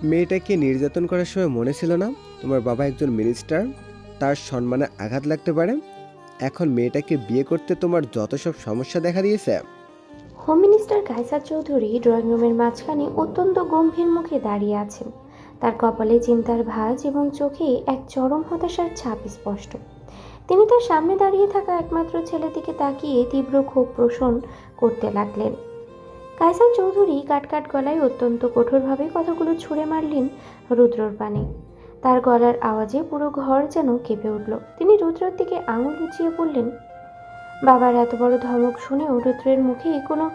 মেয়েটাকে নির্যাতন করার সময় মনে ছিল না তোমার বাবা একজন মিনিস্টার, তার সম্মানে আঘাত লাগতে পারে? এখন মেয়েটাকে বিয়ে করতে তোমার যত সব সমস্যা দেখা দিয়েছে। Home minister Kaysar Chowdhury drawing রুমের মাঝখানে অত্যন্ত গম্ভীর মুখে দাঁড়িয়ে আছেন। তার কপালে চিন্তার ভাঁজ এবং চোখে এক চরম হতাশার ছাপ স্পষ্ট। তিনি তার সামনে দাঁড়িয়ে থাকা একমাত্র ছেলেটিকে তাকিয়ে তীব্র ক্ষোভ পোষণ করতে লাগলেন। কায়সার চৌধুরী কাটকাট গলায় অত্যন্ত কঠোরভাবে কথাগুলো ছুঁড়ে মারলেন রুদ্রর পানে। তার গলার আওয়াজে পুরো ঘর যেন কেঁপে উঠল। তিনি রুদ্রর দিকে আঙুল উঁচিয়ে বললেন, বাবার এত বড় ধমক শুনেও রুদ্রের মুখে কোনো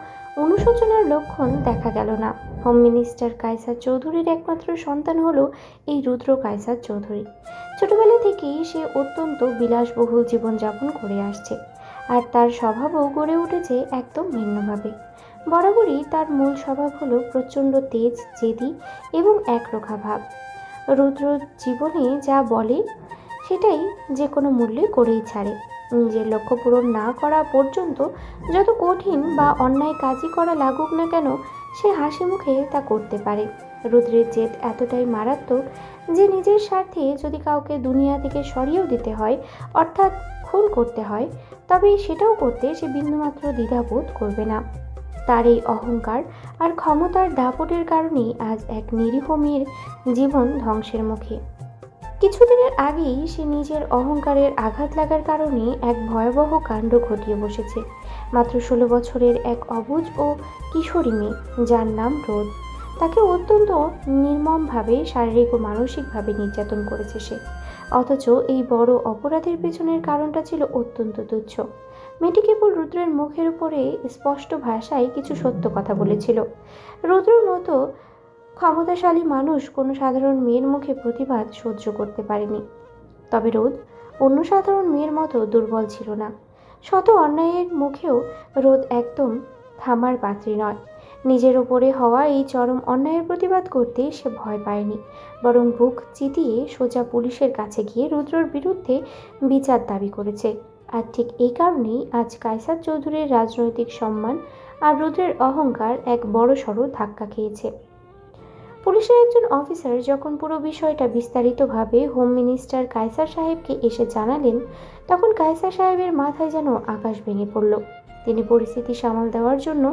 অনুশোচনার লক্ষণ দেখা গেল না। হোম মিনিস্টার কায়সার চৌধুরীর একমাত্র সন্তান হলো এই রুদ্র কায়সার চৌধুরী। ছোটবেলা থেকেই সে অত্যন্ত বিলাসবহুল জীবনযাপন করে আসছে, আর তার স্বভাবও গড়ে উঠেছে একদম ভিন্নভাবে। বরাবরই তার মূল স্বভাব হলো প্রচণ্ড তেজ, জেদি এবং একরোখা ভাব। রুদ্র জীবনে যা বলে সেটাই যে কোনো মূল্যে করেই ছাড়ে। নিজের লক্ষ্য পূরণ না করা পর্যন্ত যত কঠিন বা অন্যায় কাজই করা লাগুক না কেন, সে হাসি মুখে তা করতে পারে। রুদ্রের জেদ এতটাই মারাত্মক যে নিজের স্বার্থে যদি কাউকে দুনিয়া থেকে সরিয়েও দিতে হয়, অর্থাৎ খুন করতে হয়, তবে সেটাও করতে সে বিন্দুমাত্র দ্বিধাবোধ করবে না। তার এই অহংকার আর ক্ষমতার দাপটের কারণেই আজ এক নিরীহ মেয়ের জীবন ধ্বংসের মুখে। কিছুদিনের আগেই সে নিজের অহংকারের আঘাত লাগার কারণে এক ভয়াবহ কাণ্ড ঘটিয়ে বসেছে। মাত্র 16 বছরের এক অবুঝ ও কিশোরী মেয়ে, যার নাম রোদ, তাকে অত্যন্ত নির্মমভাবে শারীরিক ও মানসিকভাবে নির্যাতন করেছে সে। অথচ এই বড় অপরাধের পেছনের কারণটা ছিল অত্যন্ত তুচ্ছ। মেয়েটি কেবল রুদ্রের মুখের উপরে স্পষ্ট ভাষায় কিছু সত্য কথা বলেছিল। রুদ্রের মতো ক্ষমতাশালী মানুষ কোনো সাধারণ মেয়ের মুখে প্রতিবাদ সহ্য করতে পারেনি। তবে রোদ অন্য সাধারণ মেয়ের মতো দুর্বল ছিল না। শত অন্যায়ের মুখেও রোদ একদম থামার পাত্রী নয়। নিজের ওপরে হওয়া এই চরম অন্যায়ের প্রতিবাদ করতে সে ভয় পায়নি, বরং বুক চিতিয়ে সোজা পুলিশের কাছে গিয়ে রুদ্রর বিরুদ্ধে বিচার দাবি করেছে। আর ঠিক এই কারণেই আজ কায়সার চৌধুরীর রাজনৈতিক সম্মান আর রুদ্রের অহংকার এক বড়সড় ধাক্কা খেয়েছে। পুলিশের একজন অফিসার যখন পুরো বিষয়টা বিস্তারিতভাবে হোম মিনিস্টার কায়সার সাহেবকে এসে জানালেন, তখন কায়সার সাহেবের মাথায় যেন আকাশ ভেঙে পড়ল। তিনি পরিস্থিতি সামাল দেওয়ার জন্য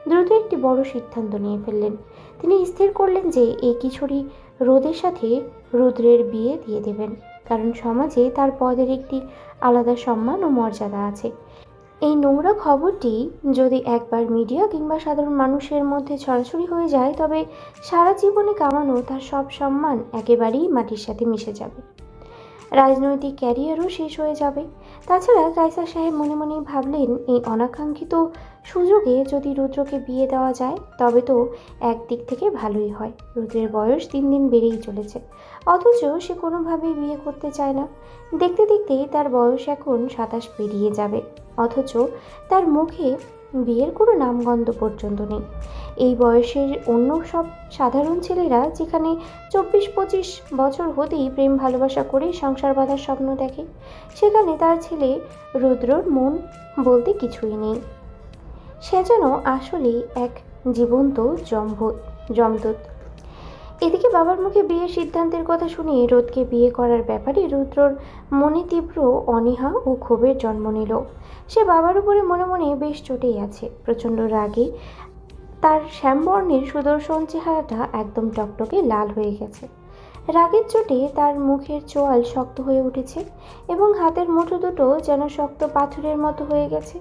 দ্রুত একটি বড় সিদ্ধান্ত নিয়ে ফেললেন। তিনি স্থির করলেন যে এই কিশোরী রোদের সাথে রুদ্রের বিয়ে দিয়ে দেবেন, কারণ সমাজে তার পদের একটি আলাদা সম্মান ও মর্যাদা আছে। এই নোংরা খবরটি যদি একবার মিডিয়া কিংবা সাধারণ মানুষের মধ্যে ছড়াছড়ি হয়ে যায়, তবে সারা জীবনে কামানো তার সব সম্মান একেবারেই মাটির সাথে মিশে যাবে। রাজনৈতিক ক্যারিয়ারও শেষ হয়ে যাবে। তাছাড়া কায়সার সাহেব মনে মনেই ভাবলেন, এই অনাকাঙ্ক্ষিত সুযোগে যদি রুদ্রকে বিয়ে দেওয়া যায় তবে তো একদিক থেকে ভালোই হয়। রুদ্রের বয়স দিন দিন বেড়েই চলেছে, অথচ সে কোনোভাবেই বিয়ে করতে চায় না। দেখতে দেখতেই তার বয়স এখন 27 পেরিয়ে যাবে, অথচ তার মুখে বিয়ের কোনো নামগন্ধ পর্যন্ত নেই। এই বয়সের অন্য সব সাধারণ ছেলেরা যেখানে 24-25 বছর হতেই প্রেম ভালোবাসা করে সংসার বাঁধার স্বপ্ন দেখে, সেখানে তার ছেলে রুদ্রর মন বলতে কিছুই নেই। সে যেন আসলেই এক জীবন্ত জমদূত। এদিকে বাবার মুখে বিয়ের সিদ্ধান্তের কথা শুনে রোদকে বিয়ে করার ব্যাপারে রুদ্রর মনে তীব্র অনীহা ও ক্ষোভের জন্ম নিল। সে বাবার উপরে মনে মনে বেশ চটেই আছে। প্রচণ্ড রাগে তার শ্যামবর্ণের সুদর্শন চেহারাটা একদম টকটকে লাল হয়ে গেছে। রাগের চোটে তার মুখের চোয়াল শক্ত হয়ে উঠেছে এবং হাতের মুঠো দুটো যেন শক্ত পাথরের মতো হয়ে গেছে,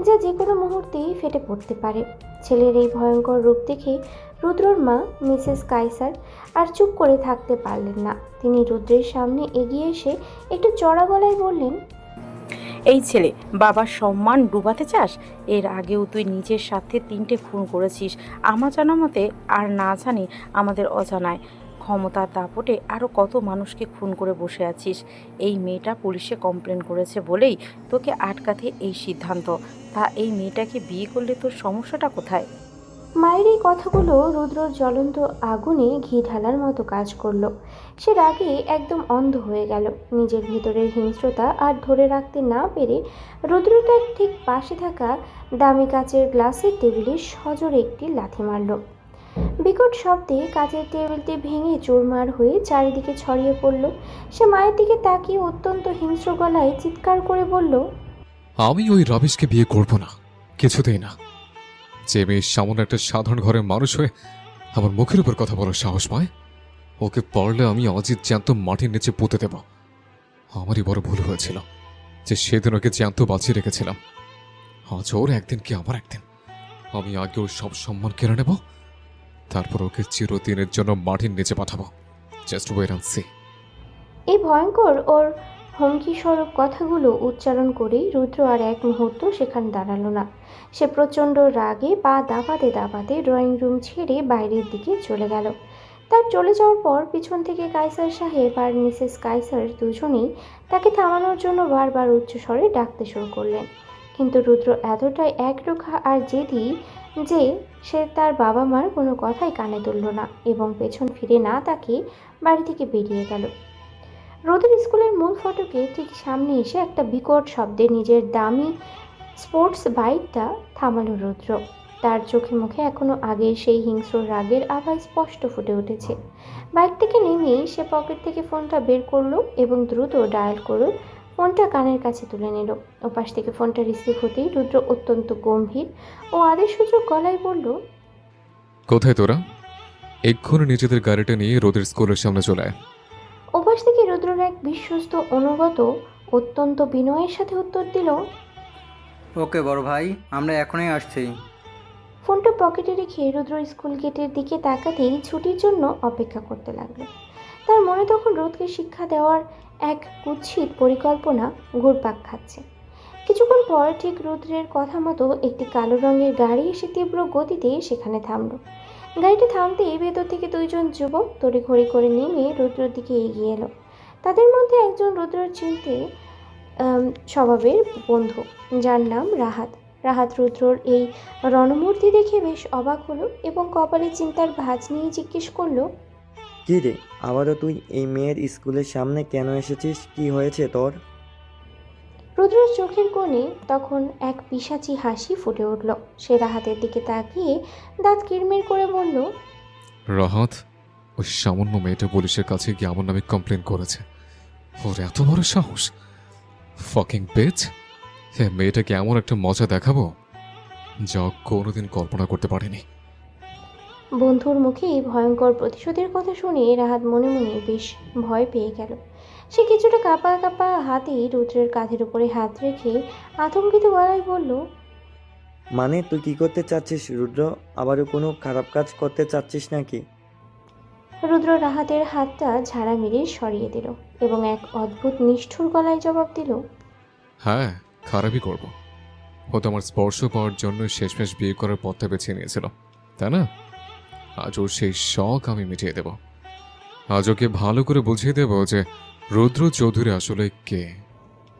যা যে কোনো মুহূর্তেই ফেটে পড়তে পারে। ছেলের এই ভয়ঙ্কর রূপ দেখে রুদ্রর মা মিসেস কায়সার আর চুপ করে থাকতে পারলেন না। তিনি রুদ্রের সামনে এগিয়ে এসে একটু চড়া গলায় বললেন, এই ছেলে বাবার সম্মান ডুবাতে চাস? এর আগেও তুই নিজের সাথে 3টে খুন করেছিস আমার জানা মতে, আর না জানি আমাদের অজানায় ক্ষমতার দাপটে আরও কত মানুষকে খুন করে বসে আছিস। এই মেয়েটা পুলিশে কমপ্লেন করেছে বলেই তোকে আটকাতে এই সিদ্ধান্ত। তা এই মেয়েটাকে বিয়ে করলে তোর সমস্যাটা কোথায়? মায়ের এই কথাগুলো রুদ্রর জ্বলন্ত আগুনে ঘি ঢালার মতো কাজ করলো। সে রাগে একদম অন্ধ হয়ে গেল। নিজের ভেতরের হিংস্রতা আর ধরে রাখতে না পেরে রুদ্র তার ঠিক পাশে থাকা দামি কাচের গ্লাসের টেবিলে সজোরে একটি লাথি মারল। বিকট শব্দে কাচের টেবিলটি ভেঙে চুরমার হয়ে চারিদিকে ছড়িয়ে পড়ল। সে মায়ের দিকে তাকিয়ে অত্যন্ত হিংস্র গলায় চিৎকার করে বলল, আমি ওই রমেশকে বিয়ে করব না, কিছুতেই না। যে মেয়ে সামান্য একটা সাধারণ ঘরের মানুষ হয়ে আমার মুখের উপর কথা বলার সাহস পায়, ওকে পড়লে আমি অজিত জ্যান্ত মাটির নিচে পুঁতে দেব। আমারই বড় ভুল হয়েছিল যে সেদিন ওকে জ্যান্ত বাঁচিয়ে রেখেছিলাম। আজ ওর একদিন কি আমার একদিন। আমি আগে ওর সব সম্মান কেড়ে নেব, তারপর ওকে চিরদিনের জন্য মাটির নিচে পাঠাবো। Just wait and see. এই ভয়ঙ্কর ওর হুমকি স্বরূপ কথাগুলো উচ্চারণ করেই রুদ্র আর এক মুহূর্ত সেখানে দাঁড়ালো না। সে প্রচণ্ড রাগে পা দাপাতে দাপাতে ড্রয়িং রুম ছেড়ে বাইরের দিকে চলে গেল। তার চলে যাওয়ার পর পিছন থেকে কায়সার সাহেব আর মিসেস কায়সার দুজনেই তাকে থামানোর জন্য বারবার উচ্চস্বরে ডাকতে শুরু করলেন। কিন্তু রুদ্র এতটাই একরোখা আর জেদি যে সে তার বাবা মার কোনো কথাই কানে তুলল না এবং পেছন ফিরে না তাকিয়ে বাড়ি থেকে বেরিয়ে গেল। রোদের স্কুলের মূল ফটকে ঠিক সামনে এসে একটা বিকট শব্দে নিজের দামি স্পোর্টস বাইকটা থামালো রুদ্র। তার চোখে মুখে এখনো আগের সেই হিংস্র রাগের আভা স্পষ্ট ফুটে উঠেছে। বাইক থেকে নেমেই সে পকেট থেকে ফোনটা বের করলো এবং দ্রুত ডায়াল করে ফোনটা কানের কাছে তুলে নিল। ওপাশ থেকে ফোনটা রিসিভ হতেই রুদ্র অত্যন্ত গম্ভীর ও আদেশসূচক গলায় বলল, কোথায় তোরা? এক্ষুনি নিজেদের গাড়িটা নিয়ে রোদের স্কুলের সামনে চলে আয়। ওপাশ থেকে রুদ্রর এক বিশ্বস্ত অনুগত অত্যন্ত বিনয়ের সাথে উত্তর দিল, ওকে বড় ভাই, আমরা এখনই আসছি। ফোনটা পকেটে রেখে রুদ্র স্কুল গেটের দিকে তাকাতেই ছুটির জন্য অপেক্ষা করতে লাগলো। তার মনে তখন রোদকে শিক্ষা দেওয়ার এক কুৎসিত পরিকল্পনা ঘুরপাক খাচ্ছে। কিছুক্ষণ পর ঠিক রুদ্রের কথা মতো একটি কালো রঙের গাড়ি এসে তীব্র গতিতে সেখানে থামলো। গাড়িটা থামতেই ভেতর থেকে দুইজন যুবক তড়িঘড়ি করে নেমে রুদ্রের দিকে এগিয়ে এলো। তাদের মধ্যে একজন রুদ্রের চিনতে স্বভাবের বন্ধু, যার নাম রাহাত। রাহাত রুদ্রর এই রণমূর্তি দেখে বেশ অবাক হলো এবং কপালে চিন্তার ভাঁজ নিয়ে জিজ্ঞেস করলো, কী রে, আবারও তুই এই মেয়ের স্কুলের সামনে কেন এসেছিস? কি হয়েছে তোর? রুদ্রর চোখের কোণে তখন এক পিশাচি হাসি ফুটে উঠল। সে রাহাতের দিকে তাকিয়ে দাঁত কিরমির করে বলল, রাহাত, ওই সামান্য মেয়েটা পুলিশের কাছে গিয়ে আমার নামে কমপ্লেন করেছে। ওর এত বড় সাহস! Fucking page! হ্যাঁ, মেয়েটাকে এমন একটা মজা দেখাবো যা কোনোদিন কল্পনা করতে পারেনি। বন্ধুর মুখে এই ভয়ঙ্কর প্রতিশোধের কথা শুনে রাহাত মনে মনে বেশ ভয় পেয়ে গেল। সে কিছুটা কাঁপা কাঁপা হাতে রুদ্রের কাঁধের উপরে হাত রেখে আতঙ্কিত গলায় বলল, মানে তুই কি করতে চাচ্ছিস রুদ্র? আবারও কোনো খারাপ কাজ করতে চাচ্ছিস নাকি? রুদ্র রাহাতের হাতটা ঝাড়া মেরে সরিয়ে দিল এবং এক অদ্ভুত নিষ্ঠুর গলায় জবাব দিল, হ্যাঁ, খারাপই করব। ও তো আমার স্পর্শ পাওয়ার জন্য শেষমেশ বিয়ে করার পথটা বেছে নিয়েছিল, তাই না? আজ ওর সেই শখ আমি মিটিয়ে দেব। আজ ওকে ভালো করে বুঝিয়ে দেব যে রুদ্র চৌধুরী আসলে কে।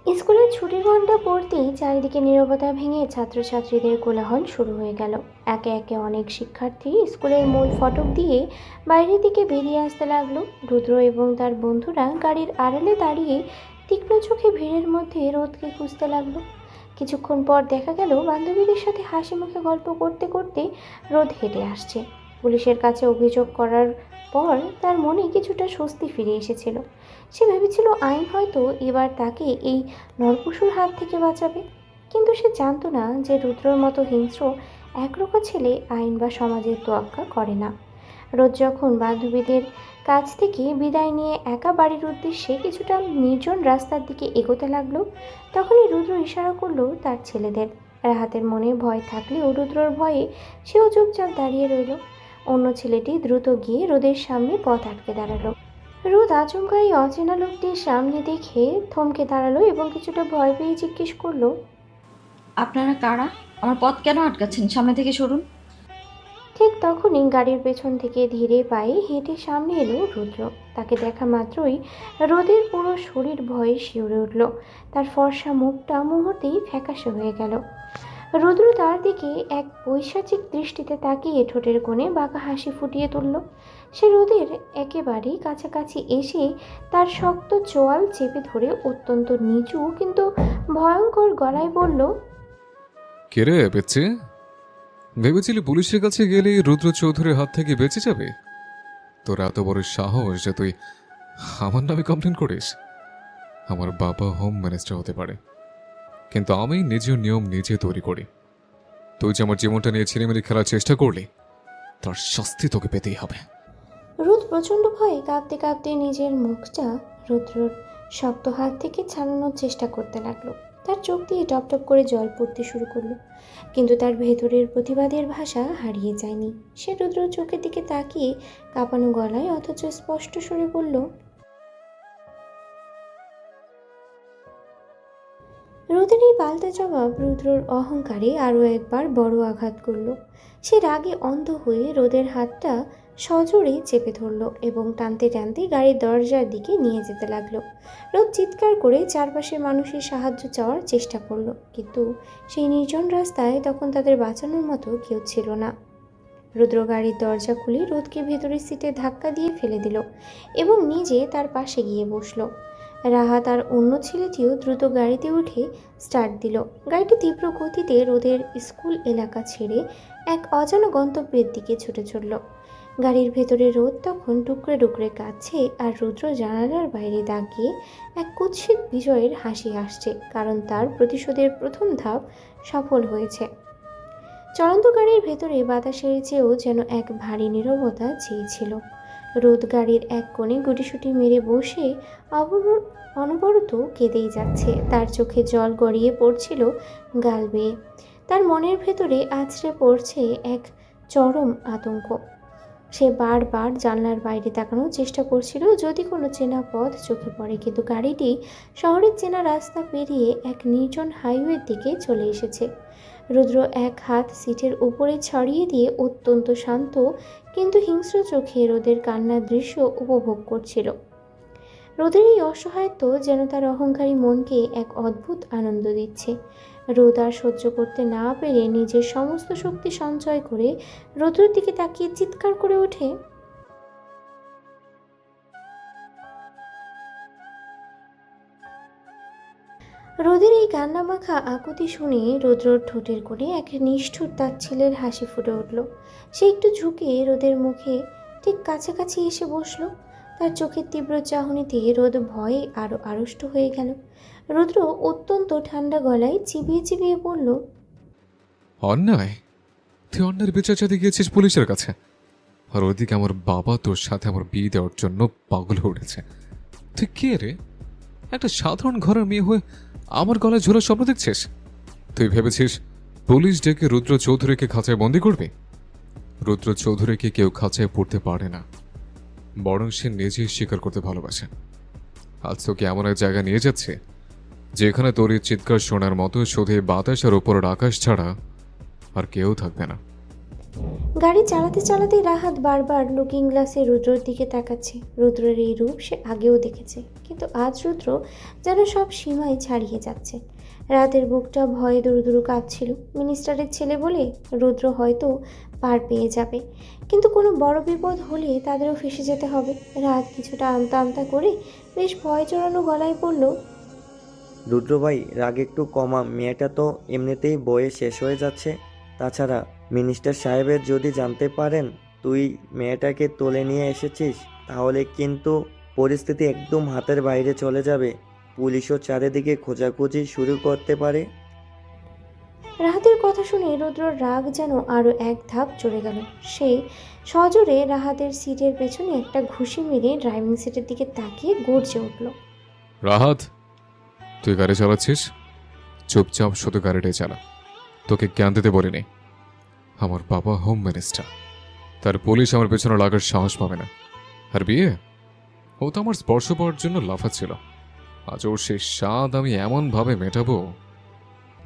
স্কুলের ছুটির ঘন্টা পড়তেই চারিদিকে নীরবতা ভেঙে ছাত্রছাত্রীদের কোলাহল শুরু হয়ে গেল। একে একে অনেক শিক্ষার্থী স্কুলের মূল ফটক দিয়ে বাইরের দিকে বেরিয়ে আসতে লাগলো। রুদ্র এবং তার বন্ধুরা গাড়ির আড়ালে দাঁড়িয়ে তীক্ষ্ণ চোখে ভিড়ের মধ্যে রোদকে খুঁজতে লাগলো। কিছুক্ষণ পর দেখা গেল বান্ধবীদের সাথে হাসি মুখে গল্প করতে করতে রোদ হেঁটে আসছে। পুলিশের কাছে অভিযোগ করার পর তার মনে কিছুটা স্বস্তি ফিরে এসেছিল। সে ভেবেছিল আইন হয়তো এবার তাকে এই নরপশুর হাত থেকে বাঁচাবে, কিন্তু সে জানতো না যে রুদ্রর মতো হিংস্র একরোখা ছেলে আইন বা সমাজের তোয়াক্কা করে না। রোজ যখন বান্ধবীদের কাছ থেকে বিদায় নিয়ে একা বাড়ির উদ্দেশ্যে কিছুটা নির্জন রাস্তার দিকে এগোতে লাগলো, তখনই রুদ্র ইশারা করলো তার ছেলেদের। রাহাতের মনে ভয় থাকলেও রুদ্রর ভয়ে সেও চুপচাপ দাঁড়িয়ে রইল। অন্য ছেলেটি দ্রুত গিয়ে রোদের সামনে পথ আটকে দাঁড়ালো। রোদ আচমকা এই অচেনা লোকটির সামনে দেখে থমকে দাঁড়ালো এবং কিছুটা ভয় পেয়ে জিজ্ঞেস করলো, আপনারা কারা? আমার পথ কেন আটকাচ্ছেন? সামনে থেকে সরুন। ঠিক তখনই গাড়ির পেছন থেকে ধীরে পায়ে হেঁটে সামনে এলো রুদ্র। তাকে দেখা মাত্রই রোদের পুরো শরীর ভয়ে শিউরে উঠল। তার ফর্সা মুখটা মুহূর্তেই ফ্যাকাশে হয়ে গেল। রুদ্র তার দিকে এক পৈশাচিক দৃষ্টিতে তাকিয়ে ঠোঁটের কোণে বাঁকা হাসি ফুটিয়ে তুলল। সে রোদের একেবারেই কাছাকাছি এসে তার শক্ত চোয়াল চেপে ধরে অত্যন্ত নিচু কিন্তু ভয়ঙ্কর গলায় বলল, কে রে বেচে? ভেবেছিলি পুলিশের কাছে গেলে রুদ্র চৌধুরীর হাত থেকে বেঁচে যাবে? তোর এত বড় সাহস যে তুই আমার নামে কমপ্লেন করিস? আমার বাবা হোম মিনিস্টার হতে পারে, কিন্তু আমি নিজের নিয়ম নিজে তৈরি করি। তুই যে আমার জীবনটা নিয়ে ছেলেমেলে খেলার চেষ্টা করলি, তার শাস্তি তোকে পেতেই হবে। রোদ প্রচণ্ড ভয়ে কাঁপতে কাঁপতে নিজের মুখটা রুদ্রর শক্ত হাত থেকে ছাড়ানোর চেষ্টা করতে লাগলো। তার চোখ দিয়ে টপ টপ করে জল পড়তে শুরু করলো, কিন্তু তার ভেতরের প্রতিবাদের ভাষা হারিয়ে যায়নি। সে রুদ্রর চোখের দিকে তাকিয়ে কাঁপানো গলায় অথচ স্পষ্ট স্বরে বলল, রোদের এই পাল্টা জবাব রুদ্রর অহংকারে আরও একবার বড় আঘাত করল। সে রাগে অন্ধ হয়ে রোদের হাতটা সজোরে চেপে ধরল এবং টানতে টানতে গাড়ির দরজার দিকে নিয়ে যেতে লাগলো। রোদ চিৎকার করে চারপাশের মানুষের সাহায্য চাওয়ার চেষ্টা করলো, কিন্তু সেই নির্জন রাস্তায় তখন তাদের বাঁচানোর মতো কেউ ছিল না। রুদ্র গাড়ির দরজা খুলে রোদকে ভেতরের সিটে ধাক্কা দিয়ে ফেলে দিল এবং নিজে তার পাশে গিয়ে বসলো। রাহাত আর অন্য ছেলেটিও দ্রুত গাড়িতে উঠে স্টার্ট দিল। গাড়িটি তীব্র গতিতে রোদের স্কুল এলাকা ছেড়ে এক অজানা গন্তব্যের দিকে ছুটে চলল। গাড়ির ভেতরে রোদ তখন টুকরে টুকরে কাঁদছে আর রুদ্র জানালার বাইরে দাঁড়িয়ে এক কুৎসিত বিজয়ের হাসি আসছে, কারণ তার প্রতিশোধের প্রথম ধাপ সফল হয়েছে। চলন্ত গাড়ির ভেতরে বাতাসের চেয়েও যেন এক ভারী নীরবতা চেয়েছিল। রোদ গাড়ির এক কোণে গুটিসুটি মেরে বসে অনবরত কেঁদেই যাচ্ছে। তার চোখে জল গড়িয়ে পড়ছিল গাল বেয়ে। তার মনের ভেতরে আছড়ে পড়ছে এক চরম আতঙ্ক। সে বারবার জানলার বাইরে তাকানোর চেষ্টা করছিল যদি কোনো চেনা পথ চোখে পড়ে, কিন্তু গাড়িটি শহরের চেনা রাস্তা পেরিয়ে এক নির্জন হাইওয়ের দিকে চলে এসেছে। রুদ্র এক হাত সিটের উপরে ছড়িয়ে দিয়ে অত্যন্ত শান্ত কিন্তু হিংস্র চোখে রোদের কান্নার দৃশ্য উপভোগ করছিল। রোদের এই অসহায়ত্ব যেন তার অহংকারী মনকে এক অদ্ভুত আনন্দ দিচ্ছে। রোদ আর সহ্য করতে না পেরে নিজের সমস্ত শক্তি সঞ্চয় করে রোদ্রের দিকে তাকিয়ে চিৎকার করে ওঠে, রোদের এই কান্নামাখা আকুতি শুনে রুদ্রর ঠোঁটের কোণে এক নিষ্ঠুর তাচ্ছিল্যের হাসি ফুটে উঠল। সে একটু ঝুঁকে রোদের মুখে ঠিক কাছাকাছি এসে বসলো। তার চোখের তীব্র চাহনিতে রোদ ভয়ে আরও আড়ষ্ট হয়ে গেল। রুদ্র অত্যন্ত ঠান্ডা গলায় চিবিয়ে চিবিয়ে বলল, অন্যায়? তুই অন্যায়ের বিচার চাইতে গিয়েছিস পুলিশের কাছে, আর ওদিকে আমার বাবা তোর সাথে আমার বিয়ে দেওয়ার জন্য পাগল হয়ে উঠেছে। তুই কে রে? একটা সাধারণ ঘরের মেয়ে হয়ে আমার গলায় ঝোলার স্বপ্ন দেখছিস? তুই ভেবেছিস পুলিশ ডেকে রুদ্র চৌধুরীকে খাঁচায় বন্দি করবে? রুদ্র চৌধুরীকে কেউ খাঁচায় পড়তে পারে না, বরং সে নিজেই স্বীকার করতে ভালোবাসে। আজ তোকে এমন এক জায়গায় নিয়ে যাচ্ছে যেখানে তোর এই চিৎকার শোনার মতো শুধু বাতাস আর ওপরের আকাশ ছাড়া আর কেউ থাকবে না। গাড়ি চালাতে চালাতে রাহাত বারবার লুকিং গ্লাসে রুদ্রর দিকে তাকাচ্ছে। রুদ্রের এই রূপ সে আগেও দেখেছে, কিন্তু আজ রুদ্র যেন সব সীমায় ছাড়িয়ে যাচ্ছে। রাতের বুকটা ভয়ে দুরু দুরু কাঁপছিল। মিনিস্টারের ছেলে বলে রুদ্র হয়তো পার পেয়ে যাবে, কিন্তু কোনো বড় বিপদ হলে তাদেরও ফেসে যেতে হবে। রাত কিছুটা আমতা আমতা করে বেশ ভয় জড়ানো গলায় বলল, রুদ্র ভাই, রাগ একটু কমা, মেয়েটা তো এমনিতেই বয়ে শেষ হয়ে যাচ্ছে। তাছাড়া মিনিস্টার সাহেবের যদি জানতে পারেন তুই মেয়েটাকে তুলে নিয়ে এসেছিস, তাহলে কিন্তু পরিস্থিতি একদম হাতের বাইরে চলে যাবে। পুলিশও চারিদিকে খোঁজাখুঁজি শুরু করতে পারে। রাহাতের কথা শুনে রুদ্রর রাগ যেন আরও এক ধাপ চড়ে গেল। সে সজোরে রাহাতের সিটের পেছনে একটা ঘুষি মেরে ড্রাইভিং সিটের দিকে তাকিয়ে গর্জে উঠল, রাহাত, তুই গাড়ি চালাচ্ছিস? চুপচাপ শুধু গাড়িটাই চালা। তোকে জ্ঞান দিতে বলিনি। আমার বাবা হোম মিনিস্টার, তার পুলিশ আমার পেছনে লাগার সাহস পাবে না। আর বিয়ে, ও তো আমার স্পর্শ পাওয়ার জন্য লাফাচ্ছিল। আজ ওর সেই স্বাদ আমি এমনভাবে মেটাবো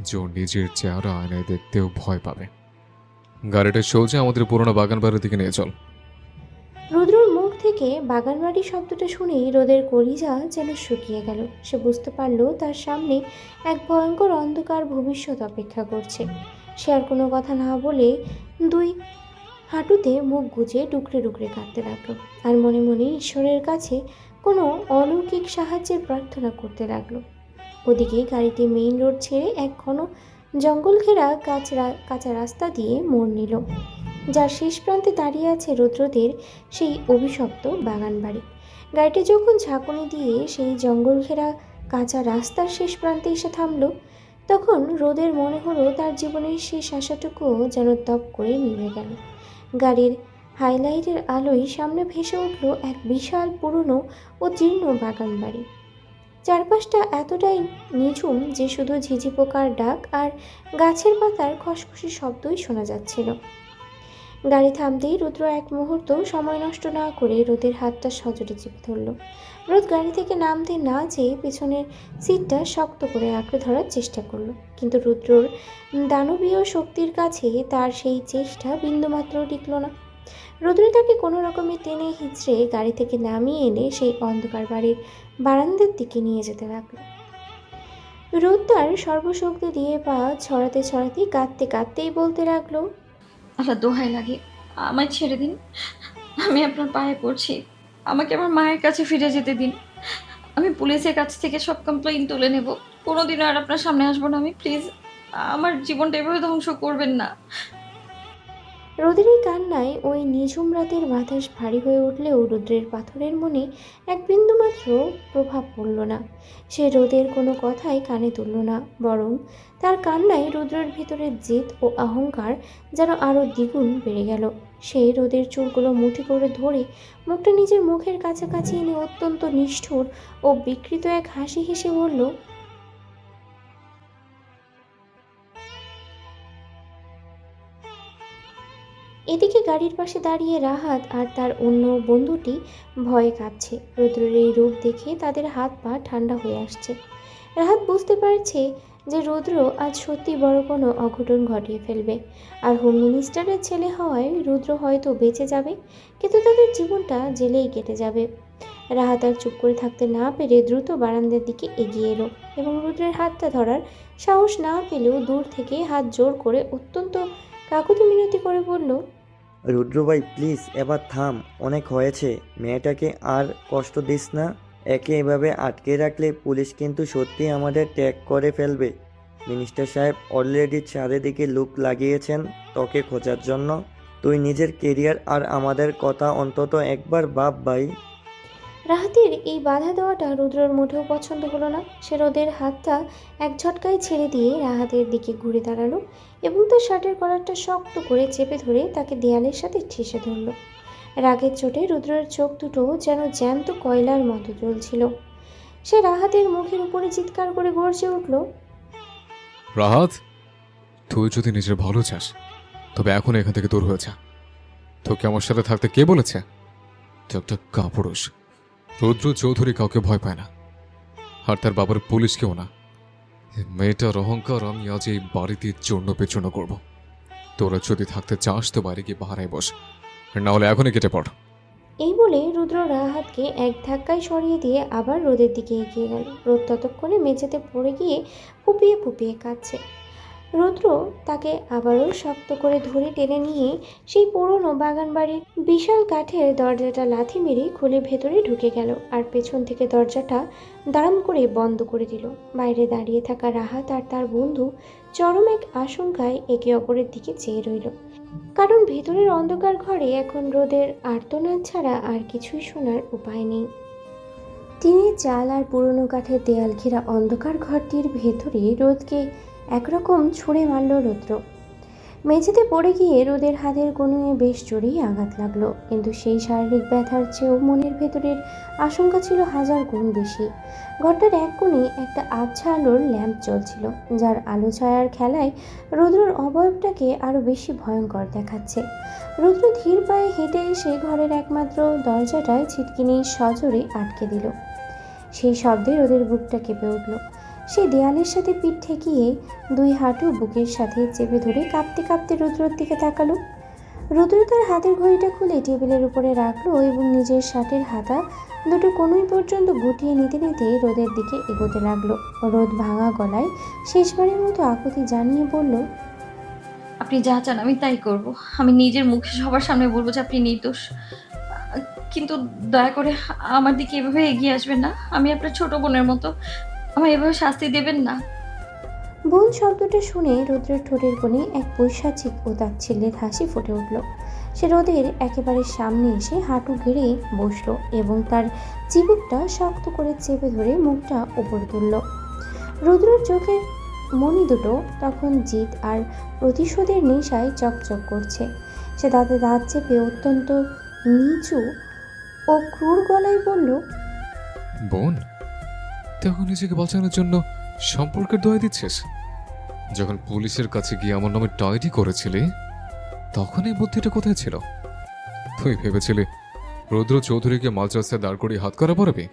যে ওর নিজের চেহারা আয়নায় দেখতেও ভয় পাবে। গাড়িটা সোজা আমাদের পুরোনো বাগান বাড়ির দিকে নিয়ে চল। রুদ্রর মুখ থেকে বাগানবাড়ি শব্দটা শুনেই রোদের কলিজা যেন শুকিয়ে গেল। সে বুঝতে পারল তার সামনে এক ভয়ঙ্কর অন্ধকার ভবিষ্যৎ অপেক্ষা করছে। সে আর কোনো কথা না বলে দুই হাঁটুতে মুখ গুজে ডুকরে ডুকরে কাঁদতে লাগলো আর মনে মনে ঈশ্বরের কাছে কোনো অলৌকিক সাহায্যের প্রার্থনা করতে লাগলো। ওদিকে গাড়িটি মেইন রোড ছেড়ে এক ঘন জঙ্গল ঘেরা কাঁচা রাস্তা দিয়ে মোড় নিল, যার শেষ প্রান্তে দাঁড়িয়ে আছে রুদ্রদের সেই অভিশপ্ত বাগান বাড়ি। গাড়িটি যখন ঝাঁকুনি দিয়ে সেই জঙ্গল ঘেরা কাঁচা রাস্তার শেষ প্রান্তে এসে থামলো, তখন রোদের মনে হলো তার জীবনের শেষ আশাটুকুও যেন তপ করে নিভে গেল। গাড়ির হাইলাইটের আলোয় সামনে ভেসে উঠল এক বিশাল পুরনো ও জীর্ণ বাগান বাড়ি। চারপাশটা এতটাই নিঝুম যে শুধু ঝিঝি পোকার ডাক আর গাছের পাতার খসখসে শব্দই শোনা যাচ্ছিল। গাড়ি থামতেই রুদ্র এক মুহূর্ত সময় নষ্ট না করে রোদের হাতটা সজোরে চেপে ধরল। রোদ গাড়ি থেকে নামতে না চেয়ে পেছনের সিটটা শক্ত করে আঁকড়ে ধরার চেষ্টা করলো, কিন্তু রুদ্রর দানবীয় শক্তির কাছে তার সেই চেষ্টা বিন্দুমাত্রও টিকল না। রুদ্র তাকে কোনো রকমে টেনে হিঁচড়ে গাড়ি থেকে নামিয়ে এনে সেই অন্ধকার বাড়ির বারান্দার দিকে নিয়ে যেতে লাগলো। রোদ তার সর্বশক্তি দিয়ে পা ছড়াতে ছড়াতে কাঁদতে কাঁদতেই বলতে লাগলো, আল্লাহ দোহাই লাগে, আমায় ছেড়ে দিন, আমি আপনার পায়ে পড়ছি, আমাকে আমার মায়ের কাছে ফিরে যেতে দিন। আমি পুলিশের কাছ থেকে সব কমপ্লেইন তুলে নেব, কোনোদিনও আর আপনার সামনে আসবো না আমি, প্লিজ আমার জীবনটা এভাবে ধ্বংস করবেন না। রোদের এই কান্নায় ওই নিঝুম রাতের বাতাস ভারী হয়ে উঠলেও রুদ্রের পাথরের মনে এক বিন্দুমাত্র প্রভাব পড়ল না। সে রোদের কোনো কথাই কানে তুলল না, বরং তার কান্নায় রুদ্রের ভিতরের জেদ ও অহংকার যেন আরও দ্বিগুণ বেড়ে গেল। সে রোদের চুলগুলো মুঠি করে ধরে মুখটা নিজের মুখের কাছাকাছি এনে অত্যন্ত নিষ্ঠুর ও বিকৃত এক হাসি হেসে বলল, এদিকে গাড়ির পাশে দাঁড়িয়ে রাহাত আর তার অন্য বন্ধুটি ভয়ে কাঁপছে। রুদ্রের এই রূপ দেখে তাদের হাত পা ঠান্ডা হয়ে আসছে। রাহাত বুঝতে পারছে যে রুদ্র আজ সত্যি বড় কোনো অঘটন ঘটিয়ে ফেলবে, আর হোম মিনিস্টারের ছেলে হওয়ায় রুদ্র হয়তো বেঁচে যাবে, কিন্তু তাদের জীবনটা জেলেই কেটে যাবে। রাহাত আর চুপ করে থাকতে না পেরে দ্রুত বারান্দার দিকে এগিয়ে এলো এবং রুদ্রের হাতটা ধরার সাহস না পেলেও দূর থেকে হাত জোর করে অত্যন্ত কাকুতি মিনতি করে বলল, রুদ্র ভাই প্লিজ এবার থাম, অনেক হয়েছে, মেয়েটাকে আর কষ্ট দিস না। একে এভাবে আটকে রাখলে পুলিশ কিন্তু সত্যি আমাদের ট্যাগ করে ফেলবে। মিনিস্টার সাহেব অলরেডি চারিদিকে লুক লাগিয়েছেন তোকে খোঁজার জন্য। তুই নিজের কেরিয়ার আর আমাদের কথা অন্তত একবার ভাব ভাই। রাহাতের এই বাধা দেওয়াটা রুদ্রর মোটেও পছন্দ হলো না। সে রোদের হাতটা এক ঝটকায় ছেড়ে দিয়ে রাহাতের দিকে ঘুরে দাঁড়ালো এবং তার শার্টের কলারটা শক্ত করে চেপে ধরে তাকে দেয়ালের সাথে ঠেসে ধরল। রাগের চোটে রুদ্রের চোখ দুটো যেন জ্যান্ত কয়লার মতো জ্বলছিল। সে রাহাতের মুখের উপরে চিৎকার করে গর্জে উঠল, রাহাত, তুই যদি নিজের ভালো চাস তবে এখন এখান থেকে দূর হয়ে যা। তোকে আমার সাথে থাকতে কে বলেছে? তুই একটা কাপুরুষ। রুদ্র চৌধুরী কাউকে ভয় পায় না, আর তার বাবার পুলিশকেও না। মেয়েটার অহংকার আমি আজ এই বাড়িতে চূর্ণ পেচূর্ণ করব। তোরা যদি থাকতে চাস তো বাইরে গিয়ে বাহারায় বস, না হলে এখনই কেটে পড়। এই বলে রুদ্র রাহাতকে এক ধাক্কায় সরিয়ে দিয়ে আবার রোদের দিকে এগিয়ে গেল। রোদ ততক্ষণে মেঝেতে পড়ে গিয়ে ফুপিয়ে ফুপিয়ে কাঁদছে। রুদ্র তাকে আবারও শক্ত করে ধরে টেনে নিয়ে সেই পুরনো বাগান বাড়ির বিশাল কাঠের দরজাটা লাথি মেরে খুলে ভেতরে ঢুকে গেল আর পেছন থেকে দরজাটা দাঁড়াম করে বন্ধ করে দিল। বাইরে দাঁড়িয়ে থাকা রাহাত আর তার বন্ধু চরম এক আশঙ্কায় একে অপরের দিকে চেয়ে রইল, কারণ ভেতরের অন্ধকার ঘরে এখন রোদের আর্তনাদ ছাড়া আর কিছুই শোনার উপায় নেই। টিনের চাল আর পুরনো কাঠের দেয়াল ঘেরা অন্ধকার ঘরটির ভেতরে রোদকে একরকম ছুঁড়ে মারল রুদ্র। মেঝেতে পড়ে গিয়ে রোদের হাতের কনুয়ে বেশ জোরেই আঘাত লাগলো, কিন্তু সেই শারীরিক ব্যথার চেয়েও মনের ভেতরের আশঙ্কা ছিল হাজার গুণ বেশি। ঘরটার এক কোণে একটা আবছা আলোর ল্যাম্প জ্বলছিল, যার আলো ছায়ার খেলায় রুদ্রর অবয়বটাকে আরও বেশি ভয়ঙ্কর দেখাচ্ছে। রুদ্র ধীর পায়ে হেঁটে এসে ঘরের একমাত্র দরজাটায় ছিটকিনি সজোরে আটকে দিল। সেই শব্দে রোদের বুকটা কেঁপে উঠল। সে দেয়ালের সাথে পিঠ ঠেকিয়ে দুই হাঁটু বুকের সাথে চেপে ধরে কাঁপতে কাঁপতে রুদ্রর দিকে তাকালো। রুদ্র তার হাতের ঘড়িটা খুলে টেবিলের উপরে রাখলো এবং নিজের শার্টের হাতা দুটো কনুই পর্যন্ত গুটিয়ে নিতে নিতে রোদের দিকে এগোতে লাগলো। রোদ ভাঙা গলায় শেষবারের মতো আকুতি জানিয়ে বলল, আপনি যা চান আমি তাই করব। আমি নিজের মুখে সবার সামনে বলবো যে আপনি নির্দোষ। কিন্তু দয়া করে আমার দিকে এভাবে এগিয়ে আসবেন না। আমি আপনার ছোট বোনের মতো। আমায় এভাবে শাস্তি দেবেন না। বোন শব্দটা শুনে রৌদ্রের ঠোঁটের কোণে এক পৈশাচিক ও তাচ্ছিল্যের হাসি ফুটে উঠল। সে রোদের একেবারে সামনে এসে হাঁটু গেড়ে বসলো এবং তার চিবুকটা শক্ত করে চেপে ধরে মুখটা উপরে তুলল। রুদ্রর চোখের মণি দুটো তখন জিদ আর প্রতিশোধের নেশায় চকচক করছে। সে দাঁতে দাঁত চেপে অত্যন্ত নিচু ও ক্রূর গলায় বলল, বোন, তখন নিজেকে বাঁচানোর জন্য সম্পর্কের দোহাই দিচ্ছিস? যখন পুলিশের কাছে গিয়ে আমার নামে ডায়েরি করেছিলি তখন এই বুদ্ধিটা কোথায় ছিল? তুই ভেবেছিলি রুদ্র চৌধুরীকে মাঝ রাস্তায় দাঁড় করিয়ে হাত করা পড়াবি?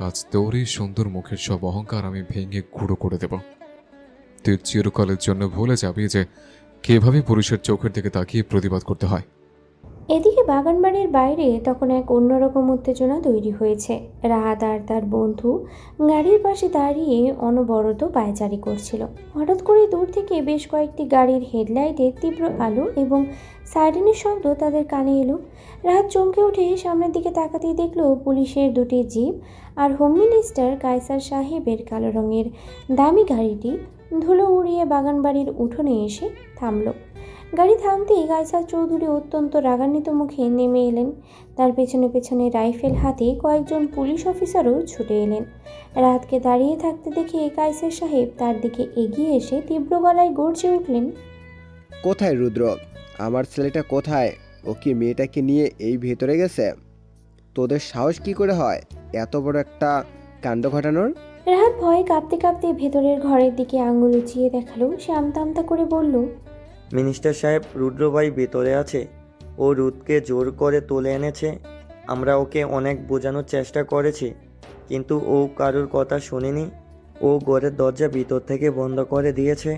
আজ তোর এই সুন্দর মুখের সব অহংকার আমি ভেঙে গুঁড়ো করে দেব। তুই চিরকালের জন্য ভুলে যাবি যে কিভাবে পুরুষের চোখের দিকে তাকিয়ে প্রতিবাদ করতে হয়। এদিকে বাগানবাড়ির বাইরে তখন এক অন্যরকম উত্তেজনা তৈরি হয়েছে। রাহাত আর তার বন্ধু গাড়ির পাশে দাঁড়িয়ে অনবরত পায়চারি করছিল। হঠাৎ করে দূর থেকে বেশ কয়েকটি গাড়ির হেডলাইটের তীব্র আলো এবং সাইরেনের শব্দ তাদের কানে এলো। রাহাত চমকে উঠে সামনের দিকে তাকাতেই দেখলো পুলিশের দুটি জিপ আর হোম মিনিস্টার কায়সার সাহেবের কালো রঙের দামি গাড়িটি ধুলো উড়িয়ে বাগানবাড়ির উঠোনে এসে থামলো। গাড়ি থামতেই কায়সার চৌধুরী অত্যন্ত রাগান্বিত মুখে নেমে এলেন। তার পেছনে পেছনে রাইফেল হাতে কয়েকজন পুলিশ অফিসারও ছুটে এলেন। রাতকে দাঁড়িয়ে থাকতে দেখে কায়সার সাহেব তার দিকে এগিয়ে এসে তীব্র গলায় গর্জে উঠলেন, কোথায় রুদ্র? আমার ছেলেটা কোথায়? ও কি মেয়েটাকে নিয়ে এই ভেতরে গেছে? তোদের সাহস কি করে হয় এত বড় একটা কাণ্ড ঘটানোর? রাহাত ভয়ে কাঁপতে কাঁপতে ভেতরের ঘরের দিকে আঙুল উঁচিয়ে দেখালো। সে আমতা আমতা করে বলল, মিনিস্টার সাহেব, রুদ্রভাই ভেতরে আছে। ও রুদকে জোর করে তুলে এনেছে। আমরা ওকে অনেক বোঝানোর চেষ্টা করেছি, কিন্তু ও কারোর কথা শুনেনি। ও ঘরের দরজা ভিতর থেকে বন্ধ করে দিয়েছে।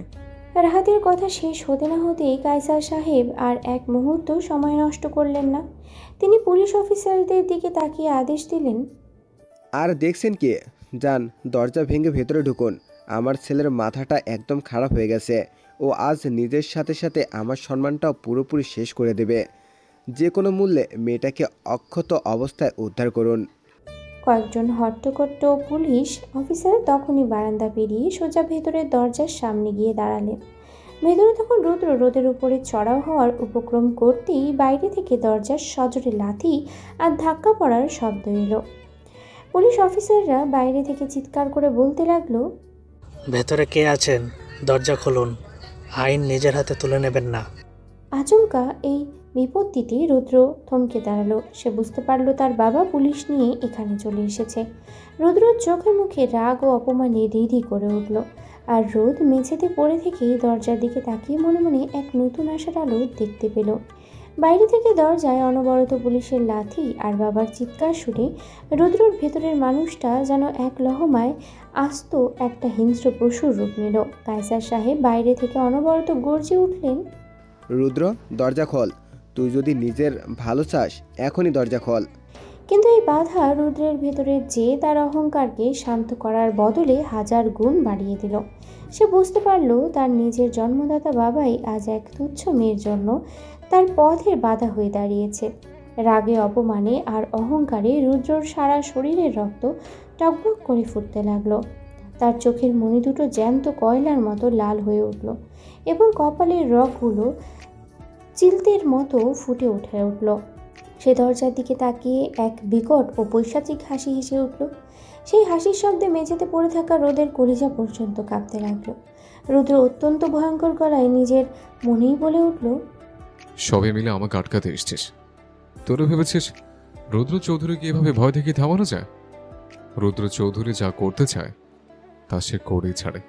রাহাতের কথা শেষ হতে না হতেই কায়সার সাহেব আর এক মুহূর্ত সময় নষ্ট করলেন না। তিনি পুলিশ অফিসারদের দিকে তাকিয়ে আদেশ দিলেন, আর দেখছেন কি? যান, দরজা ভেঙে ভেতরে ঢুকুন। আমার ছেলের মাথাটা একদম খারাপ হয়ে গেছে। ও আজ নিজের সাথে সাথে আমার সম্মানটাও পুরোপুরি শেষ করে দেবে। যে কোনো মূল্যে মেয়েটাকে অক্ষত অবস্থায় উদ্ধার করুন। কয়েকজন হট্টকট্ট পুলিশ অফিসার তখনই বারান্দা পেরিয়ে সোজা ভেতরের দরজার সামনে গিয়ে দাঁড়ালেন। ভেতরে তখন রুদ্র রোদের উপরে চড়াও হওয়ার উপক্রম করতেই বাইরে থেকে দরজার সজোরে লাথি আর ধাক্কা পড়ার শব্দ এলো। পুলিশ অফিসাররা বাইরে থেকে চিৎকার করে বলতে লাগলো, ভেতরে কে আছেন? দরজা খুলুন। আইন নিজের হাতে তুলে নেবেন না। আচমকা এই বিপত্তিতে রুদ্র থমকে দাঁড়ালো। সে বুঝতে পারল তার বাবা পুলিশ নিয়ে এখানে চলে এসেছে। রুদ্রর চোখে মুখে রাগ ও অপমানে রিরি করে উঠল। আর রোদ মেঝেতে পড়ে থেকেই দরজার দিকে তাকিয়ে মনে মনে এক নতুন আশার আলো দেখতে পেল। বাইরে থেকে দরজায় অনবরত পুলিশের লাথি আর বাবার চিৎকার শুনে রুদ্রর ভেতরের মানুষটা যেন এক লহমায় আস্ত একটা হিংস্র পশুর রূপ নিল। কায়সার সাহেব বাইরে থেকে অনবরত গর্জে উঠলেন, রুদ্র, দরজা খোল। তুই যদি নিজের ভালো চাস এখনই দরজা খোল। কিন্তু এই বাধা রুদ্রের ভেতরের যে তার অহংকারকে শান্ত করার বদলে হাজার গুণ বাড়িয়ে দিল। সে বুঝতে পারল তার নিজের জন্মদাতা বাবাই আজ এক তুচ্ছ মেয়ের জন্য তার পথের বাধা হয়ে দাঁড়িয়েছে। রাগে, অপমানে আর অহংকারে রুদ্রর সারা শরীরের রক্ত টকবক করে ফুটতে লাগলো। তার চোখের মণি দুটো জ্যান্ত কয়লার মতো লাল হয়ে উঠল এবং কপালের রগগুলো চিলতের মতো ফুটে উঠল। সে দরজার দিকে তাকিয়ে এক বিকট ও পৈশাচিক হাসি হেসে উঠল। সেই হাসির শব্দে মেঝেতে পড়ে থাকা রোদের কলিজা পর্যন্ত কাঁপতে লাগলো। রুদ্র অত্যন্ত ভয়ঙ্কর গলায় নিজের মনেই বলে উঠল, সবাই মিলে আমাকে আটকাতে এসছিস। তোরা ভেবেছিস রুদ্র চৌধুরীকে এভাবে ভয় দেখিয়ে থামানো যায়? রুদ্র চৌধুরী যা করতে চায় তা সে করেই ছাড়ে।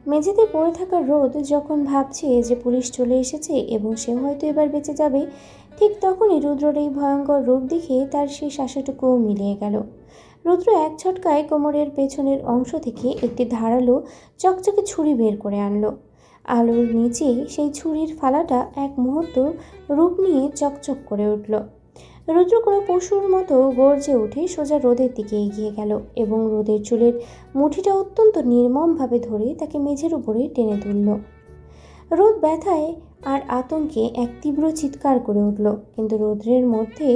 মেঝেতে পড়ে থাকা রোদ যখন ভাবছে যে পুলিশ চলে এসেছে এবং সে হয়তো এবার বেঁচে যাবে, ঠিক তখনই রুদ্রর এই ভয়ঙ্কর রূপ দেখে তার সেই শ্বাসটুকুও মিলিয়ে গেল। রুদ্র এক ঝটকায় কোমরের পেছনের অংশ থেকে একটি ধারালো চকচকে ছুরি বের করে আনলো। আলোর নিচে সেই ছুরির ফালাটা এক মুহূর্ত রূপ নিয়ে চকচক করে উঠল। রুদ্র কোনো পশুর মতো গর্জে উঠে সোজা রোদের দিকে এগিয়ে গেল এবং রোদের চুলের মুঠিটা অত্যন্ত নির্মমভাবে ধরে তাকে মেঝের উপরে টেনে তুলল। রোদ ব্যথায় আর আতঙ্কে এক তীব্র চিৎকার করে উঠল, কিন্তু রৌদ্রের মধ্যে